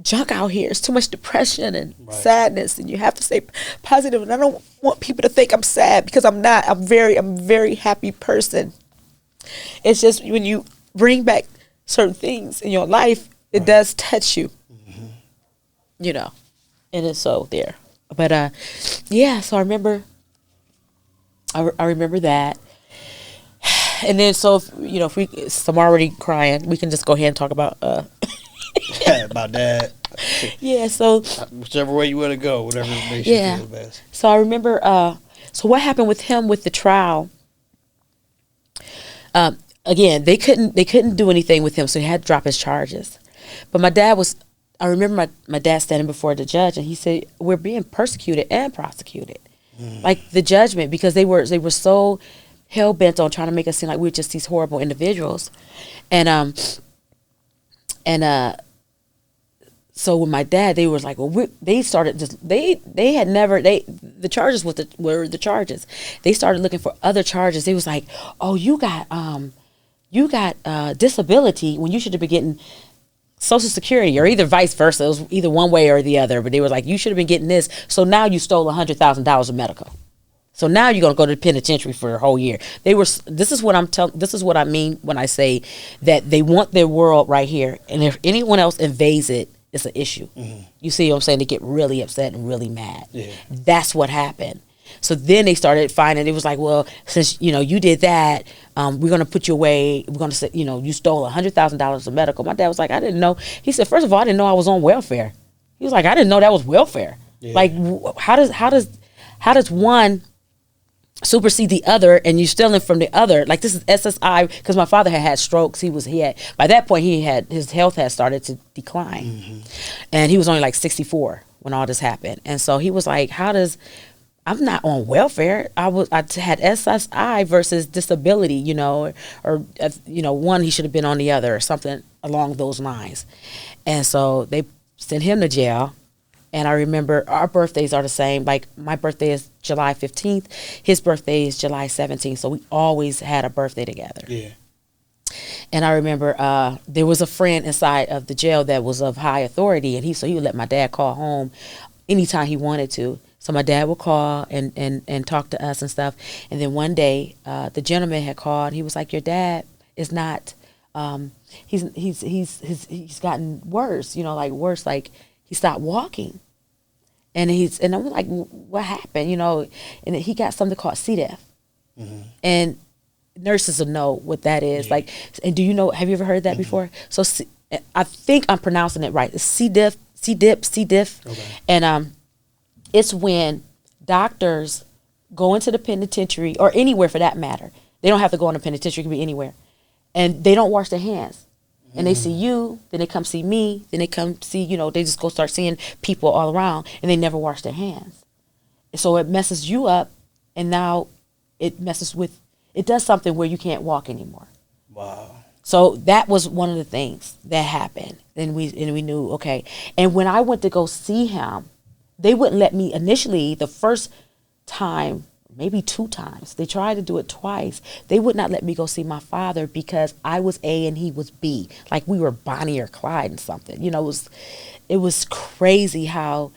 Speaker 11: junk out here. It's too much depression and sadness, and you have to stay positive. And I don't want people to think I'm sad, because I'm not. I'm a very happy person. It's just when you bring back certain things in your life, it does touch you. And it's so there. But so I remember that. And then, so if I'm already crying, we can just go ahead and talk about
Speaker 1: about that.
Speaker 11: Yeah. So
Speaker 1: whichever way you want to go, whatever makes you feel best.
Speaker 11: So I remember. So what happened with him with the trial? Again, they couldn't do anything with him, so he had to drop his charges. But my dad was. I remember my dad standing before the judge, and he said, "We're being persecuted and prosecuted." Like the judgment, because they were so hell bent on trying to make us seem like we're just these horrible individuals, and so with my dad, they was like, well, they started just they had never the charges were the charges. They started looking for other charges. They was like, oh, you got disability when you should have been getting Social Security, or either vice versa. It was either one way or the other. But they were like, you should have been getting this. So now you stole $100,000 of medical. So now you're gonna go to the penitentiary for a whole year. This is what I mean when I say that they want their world right here, and if anyone else invades it, it's an issue. Mm-hmm. You see what I'm saying? They get really upset and really mad. Yeah. That's what happened. So then they started finding, it was like, well, since, you did that, we're going to put you away. We're going to say, you stole $100,000 of medical. My dad was like, I didn't know. He said, first of all, I didn't know I was on welfare. He was like, I didn't know that was welfare. Yeah. Like, how does one supersede the other, and you're stealing from the other? Like, this is SSI, because my father had strokes. By that point, his health had started to decline. Mm-hmm. And he was only like 64 when all this happened. And so he was like, I'm not on welfare. I had SSI versus disability, or one, he should have been on the other, or something along those lines. And so they sent him to jail. And I remember our birthdays are the same. Like, my birthday is July 15th. His birthday is July 17th. So we always had a birthday together. Yeah. And I remember there was a friend inside of the jail that was of high authority, and he would let my dad call home anytime he wanted to. So my dad would call and talk to us and stuff. And then one day, the gentleman had called. And he was like, "Your dad is not. He's gotten worse. Like worse. Like he stopped walking." And I'm like, "What happened?" And he got something called C. diff. Mm-hmm. And nurses will know what that is. Yeah. Like, and do you know? Have you ever heard that mm-hmm. before? So I think I'm pronouncing it right. It's C. diff. Okay. And it's when doctors go into the penitentiary, or anywhere for that matter. They don't have to go in the penitentiary, it can be anywhere. And they don't wash their hands. Mm. And they see you, then they come see me, then they come see, they just go start seeing people all around, and they never wash their hands. And so it messes you up, and now it does something where you can't walk anymore. Wow. So that was one of the things that happened. And we knew, okay. And when I went to go see him, they wouldn't let me initially. The first time, maybe 2 times, they tried to do it twice. They would not let me go see my father because I was A and he was B. Like we were Bonnie or Clyde and something. It was crazy how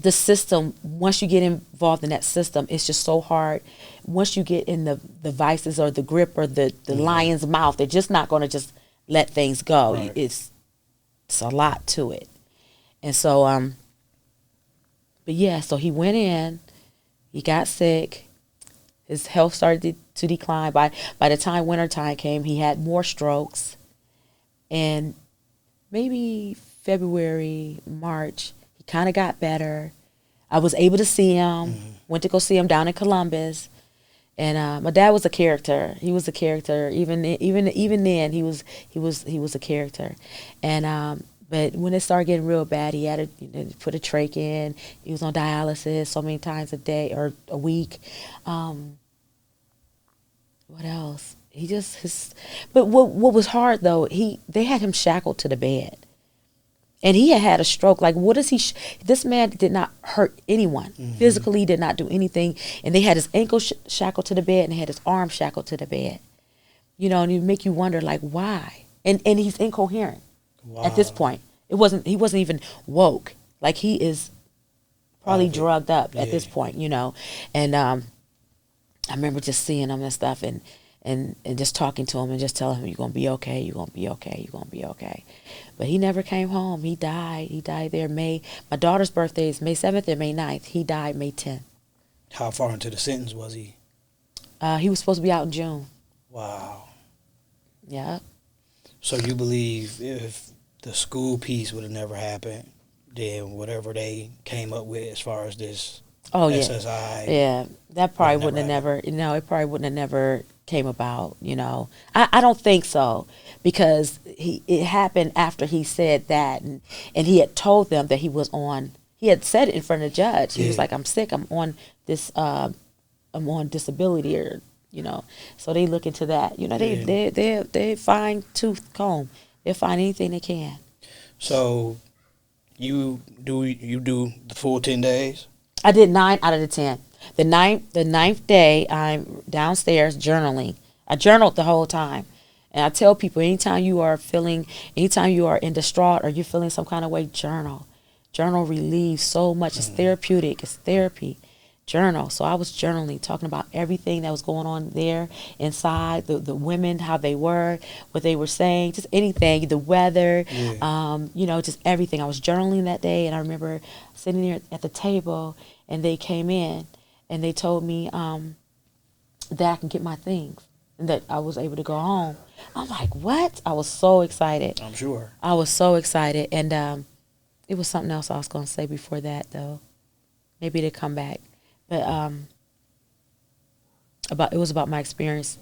Speaker 11: the system, once you get involved in that system, it's just so hard. Once you get in the vices or the grip or the mm-hmm. lion's mouth, they're just not going to just let things go. Right. It's a lot to it. And so, but yeah, so he went in, he got sick, his health started to decline. By the time wintertime came, he had more strokes. And maybe February, March, he kind of got better. I was able to see him, mm-hmm. went to go see him down in Columbus. And my dad was a character. He was a character. Even then, he was a character. And but when it started getting real bad, he had to put a trach in. He was on dialysis so many times a day or a week. What else? But what was hard though, they had him shackled to the bed, and he had a stroke. Like, what is he? This man did not hurt anyone mm-hmm. physically. Did not do anything, and they had his ankle shackled to the bed, and they had his arm shackled to the bed. And it make you wonder, like, why? And he's incoherent. Wow. At this point, he wasn't even woke. Like, he is probably drugged up at this point, And I remember just seeing him and stuff, and just talking to him and just telling him, "You're gonna be okay. You're gonna be okay. You're gonna be okay." But he never came home. He died. He died there May. My daughter's birthday is May 7th and May 9th. He died May 10th.
Speaker 1: How far into the sentence was he?
Speaker 11: He was supposed to be out in June.
Speaker 1: Wow.
Speaker 11: Yeah.
Speaker 1: So you believe if the school piece would have never happened, then whatever they came up with as far as this SSI.
Speaker 11: Yeah, that probably wouldn't have never, it probably wouldn't have never came about, I don't think so, because it happened after he said that, and he had told them that he had said it in front of the judge. He was like, "I'm sick, I'm on this, I'm on disability," or, so they look into that. They fine tooth comb. They'll find anything they can.
Speaker 1: So you do the full 10 days?
Speaker 11: I did 9 out of the 10. The ninth day, I'm downstairs journaling. I journaled the whole time. And I tell people, anytime you are in distraught or you're feeling some kind of way, journal. Journal relieves so much. It's therapeutic. It's therapy. Journal. So I was journaling, talking about everything that was going on there inside, the women, how they were, what they were saying, just anything, the weather, just everything. I was journaling that day, and I remember sitting there at the table, and they came in, and they told me that I can get my things, and that I was able to go home. I'm like, what? I was so excited.
Speaker 1: I'm sure.
Speaker 11: I was so excited, and it was something else I was going to say before that, though. Maybe to come back. But it was about my experience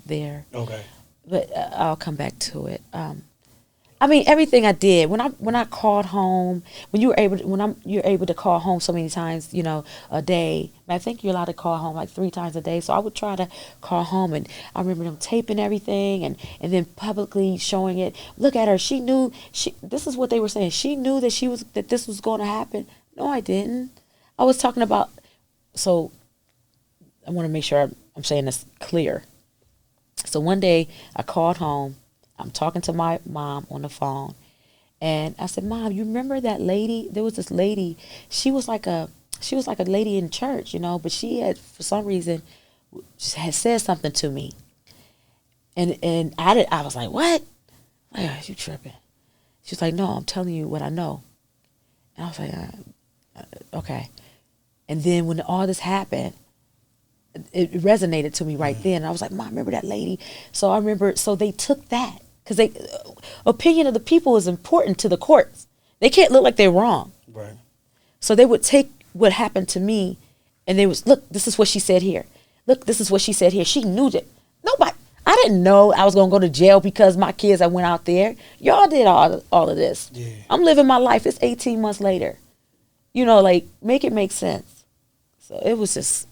Speaker 11: there.
Speaker 1: Okay.
Speaker 11: But I'll come back to it. I mean, everything I did when I called home, you're able to call home so many times, a day. I think you're allowed to call home like 3 times a day. So I would try to call home, and I remember them taping everything and then publicly showing it. Look at her. She knew. This is what they were saying. She knew that this was going to happen. No, I didn't. I was talking about. So I want to make sure I'm saying this clear. So one day I called home. I'm talking to my mom on the phone, and I said, "Mom, you remember that lady? There was this lady. She was like a lady in church, but she had, for some reason, had said something to me, and I was like, what? Like, oh, you tripping? She was like, no, I'm telling you what I know, and I was like, okay. And then when all this happened, it resonated to me right then. And I was like, Mom, remember that lady? So they took that, because opinion of the people is important to the courts. They can't look like they're wrong.
Speaker 1: Right.
Speaker 11: So they would take what happened to me, and look, this is what she said here. Look, this is what she said here. She knew that. Nobody, I didn't know I was going to go to jail because my kids, I went out there. Y'all did all of this.
Speaker 1: Yeah.
Speaker 11: I'm living my life. It's 18 months later. Make it make sense. So it was just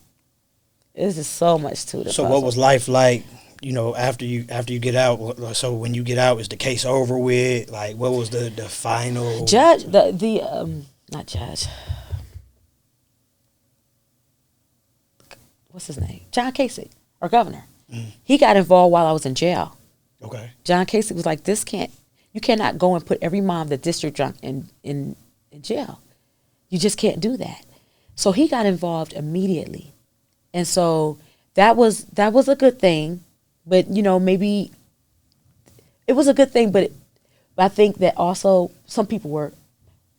Speaker 11: so much to the
Speaker 1: So
Speaker 11: puzzle.
Speaker 1: what was life like, after you get out? So when you get out, is the case over with? Like, what was the final
Speaker 11: judge? Not judge. What's his name? John Kasich, our governor. He got involved while I was in jail.
Speaker 1: Okay.
Speaker 11: John Kasich was like, you cannot go and put every mom that district drunk in jail. You just can't do that. So he got involved immediately. And so that was a good thing, but maybe it was a good thing, but I think that also some people were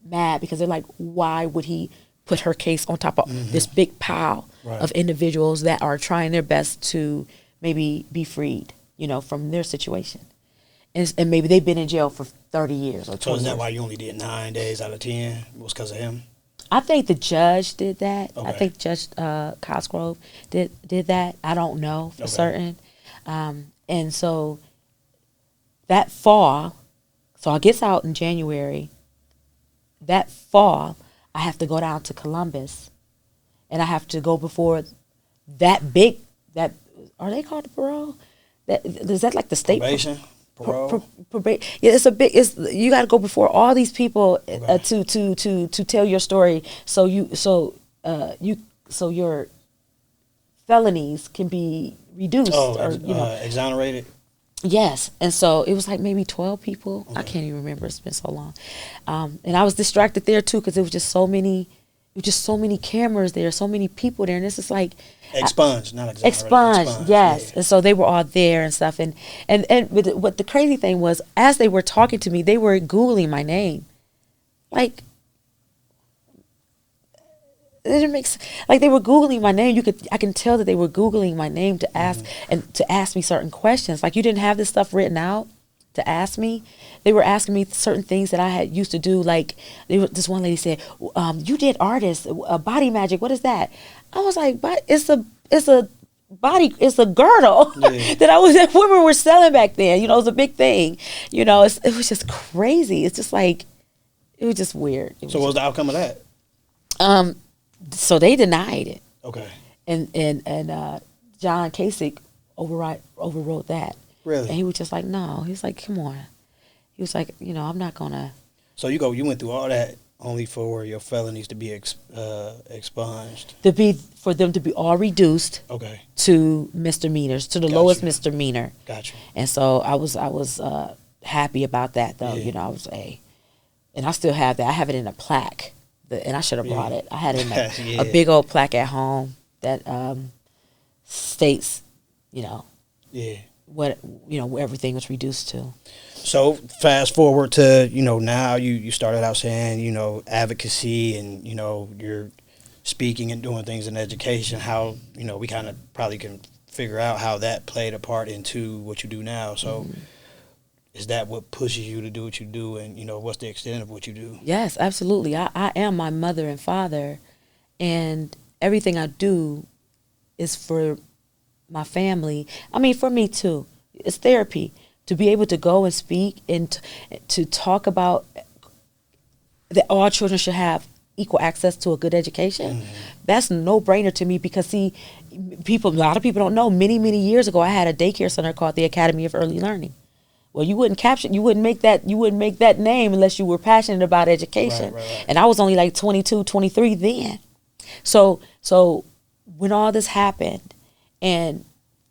Speaker 11: mad because they're like, why would he put her case on top of this big pile of individuals that are trying their best to maybe be freed, from their situation. And maybe they've been in jail for 30 years or 20
Speaker 1: So is that
Speaker 11: years.
Speaker 1: why you only did 9 days out of 10? It was because of him?
Speaker 11: I think the judge did that.
Speaker 1: Okay.
Speaker 11: I think Judge Cosgrove did that. I don't know for certain. And so that fall, so I gets out in January. That fall, I have to go down to Columbus, and I have to go before that are they called parole? Is that like the state
Speaker 1: Probation? Parole?
Speaker 11: Yeah, you got to go before all these people to tell your story, so your felonies can be reduced
Speaker 1: exonerated.
Speaker 11: Yes, and so it was like maybe 12 people. Okay. I can't even remember. It's been so long, and I was distracted there too because it was just so many. It was just so many cameras there, so many people there, and this is like
Speaker 1: expunged, not exonerated.
Speaker 11: Expunged, yes. Yeah. And so they were all there and stuff, and what the crazy thing was, as they were talking to me, they were Googling my name, like it didn't make sense. Like they were Googling my name. I can tell that they were Googling my name to ask me certain questions. Like, you didn't have this stuff written out to ask me. They were asking me certain things that I had used to do. Like this one lady said, "You did artist, body magic. What is that?" I was like, "But it's a girdle that women were selling back then. It was a big thing. It was just crazy. It's just like, it was just weird."
Speaker 1: So what was the outcome of that?
Speaker 11: So they denied it.
Speaker 1: Okay.
Speaker 11: And John Kasich overrode that.
Speaker 1: Really?
Speaker 11: And he was just like, no. He's like, come on. He was like, I'm not gonna.
Speaker 1: So you went through all that only for your felonies to be expunged.
Speaker 11: For them to be all reduced.
Speaker 1: Okay.
Speaker 11: To misdemeanors, to the lowest misdemeanor.
Speaker 1: Gotcha. And
Speaker 11: so I was happy about that though. You know, and I still have that. I have it in a plaque, and I should have brought it. I had it in a big old plaque at home that states, you know, what everything was reduced to.
Speaker 1: So fast forward to now you started out saying advocacy and you're speaking and doing things in education. How we kind of probably can figure out how that played a part into what you do now. So. Mm-hmm. Is that what pushes you to do what you do, and what's the extent of what you do?
Speaker 11: Yes, absolutely. I am my mother and father, and everything I do is for my family. I mean, for me too. It's therapy to be able to go and speak and to talk about that all children should have equal access to a good education. Mm-hmm. That's a no-brainer to me because see, a lot of people don't know. Many years ago, I had a daycare center called the Academy of Early Learning. Well, you wouldn't make that name unless you were passionate about education. Right. And I was only like 22, 23 then. So when all this happened and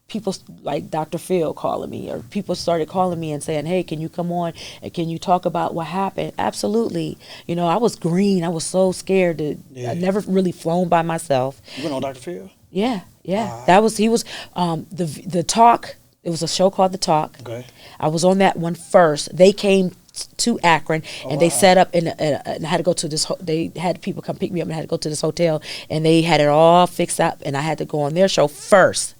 Speaker 11: people like Dr. Phil calling me, or people started calling me and saying, hey, can you come on and can you talk about what happened? Absolutely. I was green. I was so scared. I never really flown by myself.
Speaker 1: You went on Dr. Phil?
Speaker 11: Yeah. He was the Talk. It was a show called The Talk. Okay. I was on that one first. They came to Akron and they set up and I had to go to this. They had people come pick me up and I had to go to this hotel and they had it all fixed up and I had to go on their show first.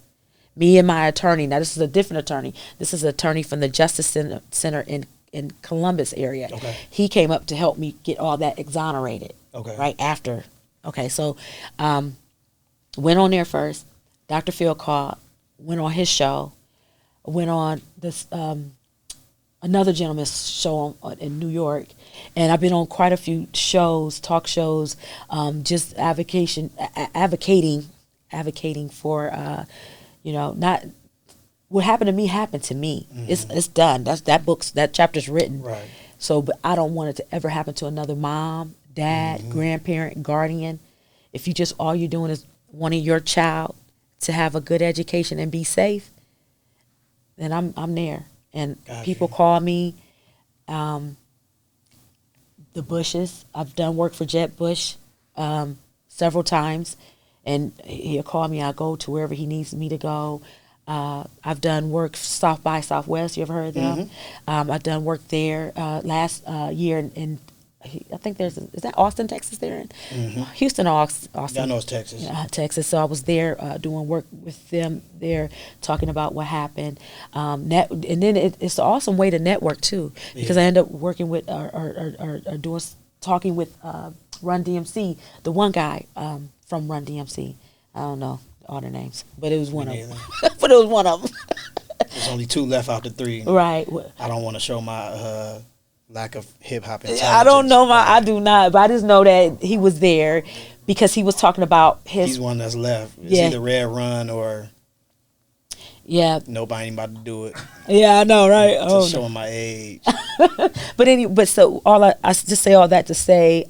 Speaker 11: Me and my attorney. Now this is a different attorney. This is an attorney from the Justice Center in Columbus area. Okay. He came up to help me get all that exonerated. Okay. Right after. Okay. So, went on there first. Dr. Phil called. Went on his show. Went on this another gentleman's show in New York, and I've been on quite a few shows, talk shows, just advocating for not what happened to me happened to me. Mm-hmm. It's done. That chapter's written. Right. So, but I don't want it to ever happen to another mom, dad, grandparent, guardian. If all you're doing is wanting your child to have a good education and be safe, then I'm there. And people call me, the Bushes. I've done work for Jeb Bush several times, and he'll call me. I'll go to wherever he needs me to go. I've done work South by Southwest. You ever heard of them? Mm-hmm. I've done work there last year in I think is that Austin, Texas there? Houston or Austin?
Speaker 1: I know it's Texas.
Speaker 11: Texas. So I was there doing work with them there, talking about what happened. And then it's an awesome way to network too, because I end up working with talking with Run DMC, the one guy from Run DMC. I don't know all their names, but it was one of them. But it was one of them.
Speaker 1: There's only 2 left out of 3.
Speaker 11: Right.
Speaker 1: I don't want to show my lack of hip hop intelligence.
Speaker 11: I don't know I do not, but I just know that he was there because he was talking about his.
Speaker 1: He's one that's left. It's either Red Run or.
Speaker 11: Yeah.
Speaker 1: Nobody ain't about to do it.
Speaker 11: Yeah, I know, right?
Speaker 1: Just showing my age.
Speaker 11: But so I just say all that to say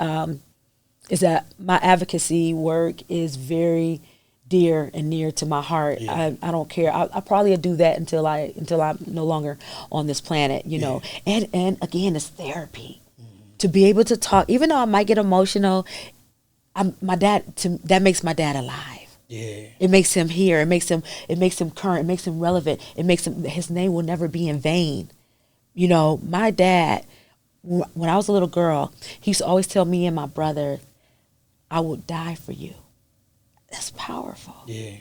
Speaker 11: is that my advocacy work is very dear and near to my heart. Yeah. I don't care. I probably do that until I'm no longer on this planet, know. And again, it's therapy. Mm-hmm. To be able to talk, even though I might get emotional, that makes my dad alive.
Speaker 1: Yeah.
Speaker 11: It makes him here. It makes him current. It makes him relevant. It makes his name will never be in vain. My dad, when I was a little girl, he used to always tell me and my brother, I will die for you. That's powerful.
Speaker 1: Yeah.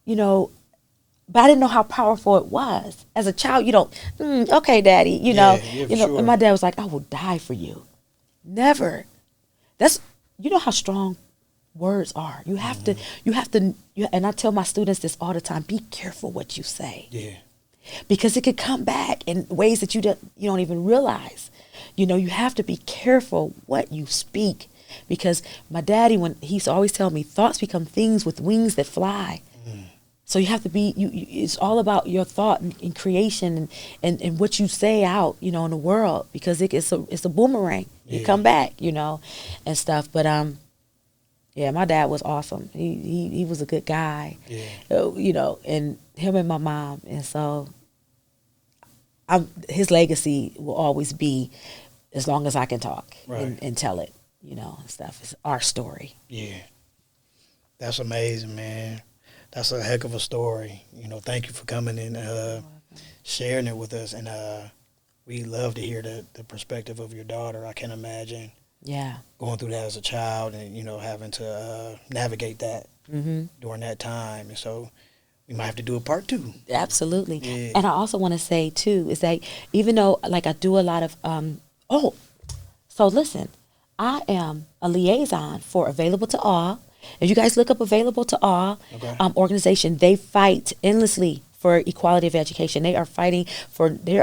Speaker 11: But I didn't know how powerful it was. As a child, you don't, okay, daddy, sure. And my dad was like, I will die for you. Never. That's, how strong words are. You have to, and I tell my students this all the time, be careful what you say.
Speaker 1: Yeah. Because
Speaker 11: it could come back in ways that you don't even realize. You have to be careful what you speak. Because my daddy, when he used to always tell me, thoughts become things with wings that fly. So you have to be, it's all about your thought and creation and what you say out, in the world, because it's a boomerang.
Speaker 1: Yeah.
Speaker 11: You come back, and stuff. But yeah, my dad was awesome. He was a good guy, and him and my mom. And so his legacy will always be as long as I can talk and tell it, and stuff. It's our story.
Speaker 1: Yeah. That's amazing, man. That's a heck of a story. Thank you for coming and sharing it with us. And we love to hear the perspective of your daughter. I can imagine going through that as a child and, having to navigate that during that time. And so we might have to do a part 2.
Speaker 11: Absolutely.
Speaker 1: Yeah.
Speaker 11: And I also want to say, too, is that even though, like, I do a lot of, so listen, I am a liaison for Available to All. If you guys look up Available to All organization, they fight endlessly for equality of education. They are fighting for they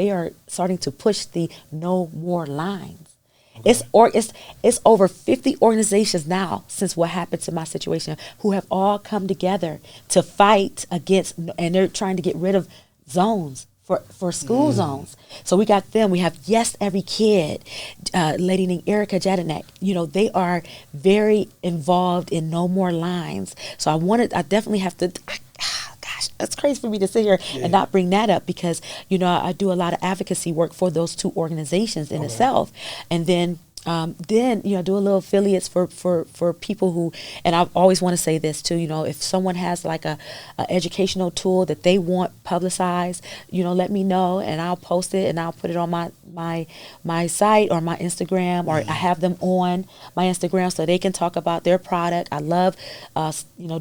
Speaker 11: are starting to push the no more lines. Okay. It's over 50 organizations now since what happened to my situation who have all come together to fight against, and they're trying to get rid of zones. For school zones. So we got them. We have Yes Every Kid, lady named Erica Jedinek. They are very involved in No More Lines. So I definitely have to, gosh, that's crazy for me to sit here and not bring that up because, I do a lot of advocacy work for those 2 organizations in itself. And then do a little affiliates for people who, and I always want to say this too, if someone has like a educational tool that they want publicized, let me know and I'll post it and I'll put it on my site or my Instagram, or I have them on my Instagram so they can talk about their product. I love,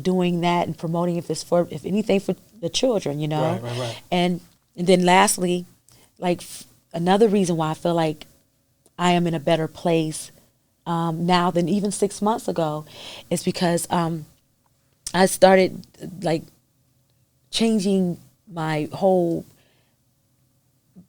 Speaker 11: doing that and promoting if anything for the children,
Speaker 1: Right.
Speaker 11: And then lastly, like another reason why I feel like I am in a better place now than even 6 months ago is because I started like changing my whole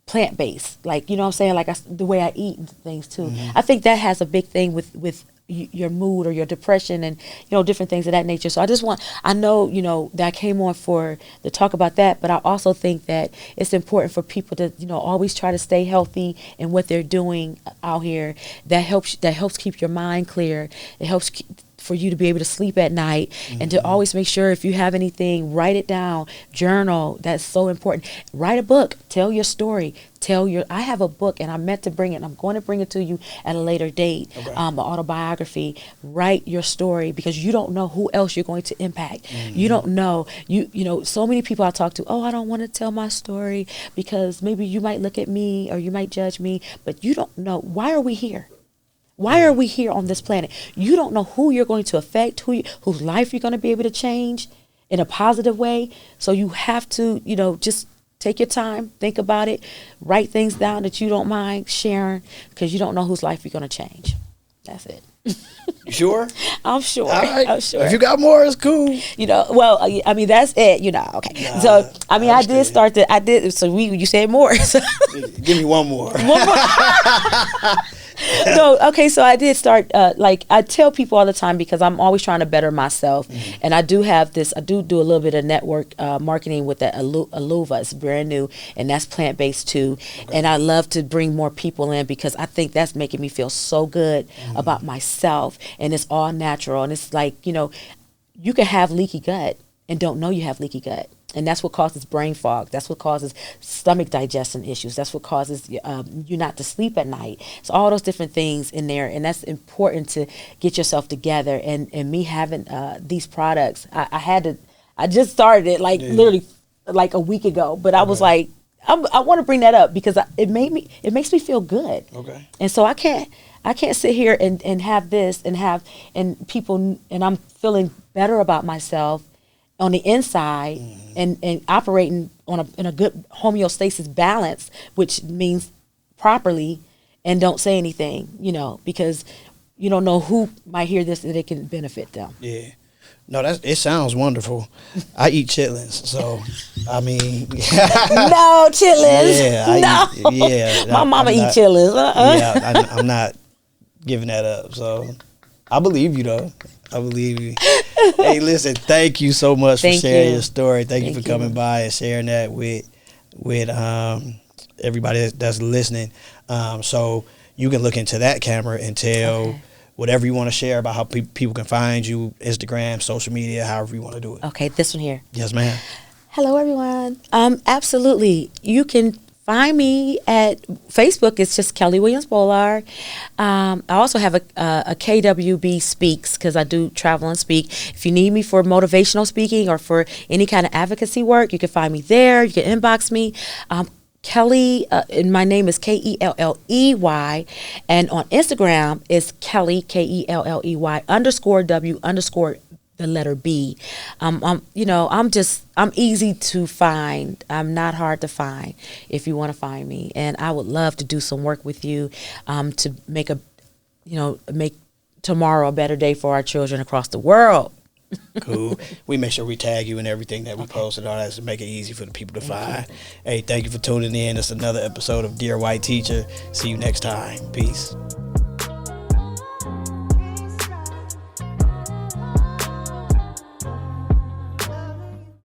Speaker 11: plant base, like, what I'm saying, like the way I eat and things too. I think that has a big thing with your mood or your depression and different things of that nature. So I know that I came on to talk about that, but I also think that it's important for people to always try to stay healthy in what they're doing out here. That helps keep your mind clear. It helps for you to be able to sleep at night and to always make sure if you have anything, write it down, journal. That's so important. Write a book, tell your story, I have a book and I meant to bring it and I'm going to bring it to you at a later date, an autobiography. Write your story because you don't know who else you're going to impact. You don't know, so many people I talk to, I don't want to tell my story because maybe you might look at me or you might judge me, but you don't know, why are we here? Why are we here on this planet? You don't know who you're going to affect, whose life you're going to be able to change in a positive way. So you have to, just take your time, think about it, write things down that you don't mind sharing because you don't know whose life you're going to change. That's it.
Speaker 1: You sure?
Speaker 11: I'm sure.
Speaker 1: All right.
Speaker 11: I'm sure.
Speaker 1: If you got more, it's cool.
Speaker 11: That's it, okay.
Speaker 1: Nah,
Speaker 11: so, I did so you said more. So.
Speaker 1: Give me one more.
Speaker 11: One more. So I did start, I tell people all the time because I'm always trying to better myself. And I do have this, I do a little bit of network marketing with the Aluva. It's brand new and that's plant-based too. And I love to bring more people in because I think that's making me feel so good about myself. And it's all natural. And it's like, you can have leaky gut and don't know you have leaky gut. And that's what causes brain fog. That's what causes stomach digestion issues. That's what causes you not to sleep at night. So all those different things in there. And that's important to get yourself together. And me having these products, I just started it literally like a week ago. But I was like, I want to bring that up because it makes me feel good. Okay. And so I can't sit here and have this and people, and I'm feeling better about myself on the inside and operating in a good homeostasis balance, which means properly, and don't say anything, because you don't know who might hear this and it can benefit them.
Speaker 1: Yeah. No, it sounds wonderful. I eat chitlins, so I mean.
Speaker 11: No chitlins.
Speaker 1: Yeah,
Speaker 11: my mama eat chitlins.
Speaker 1: Yeah, I'm not giving that up. So I believe you though. I believe you. Hey, listen, thank you so much for sharing your story. Thank you for coming by and sharing that with everybody that's listening. So you can look into that camera and tell whatever you want to share about how people can find you, Instagram, social media, however you want to do it.
Speaker 11: Okay, this one here.
Speaker 1: Yes, ma'am.
Speaker 11: Hello, everyone. Absolutely. You can find me at Facebook. It's just Kellie Williams Bolar. I also have a KWB Speaks because I do travel and speak. If you need me for motivational speaking or for any kind of advocacy work, you can find me there. You can inbox me. Kellie, and my name is Kelley, and on Instagram is Kellie, Kelley _W_ the letter B. I'm easy to find. I'm not hard to find if you want to find me, and I would love to do some work with you to make make tomorrow a better day for our children across the world.
Speaker 1: Cool. We make sure we tag you in everything that we post and all that to make it easy for the people to find. Hey, thank you for tuning in. It's another episode of Dear White Teacher. See you next time. Peace.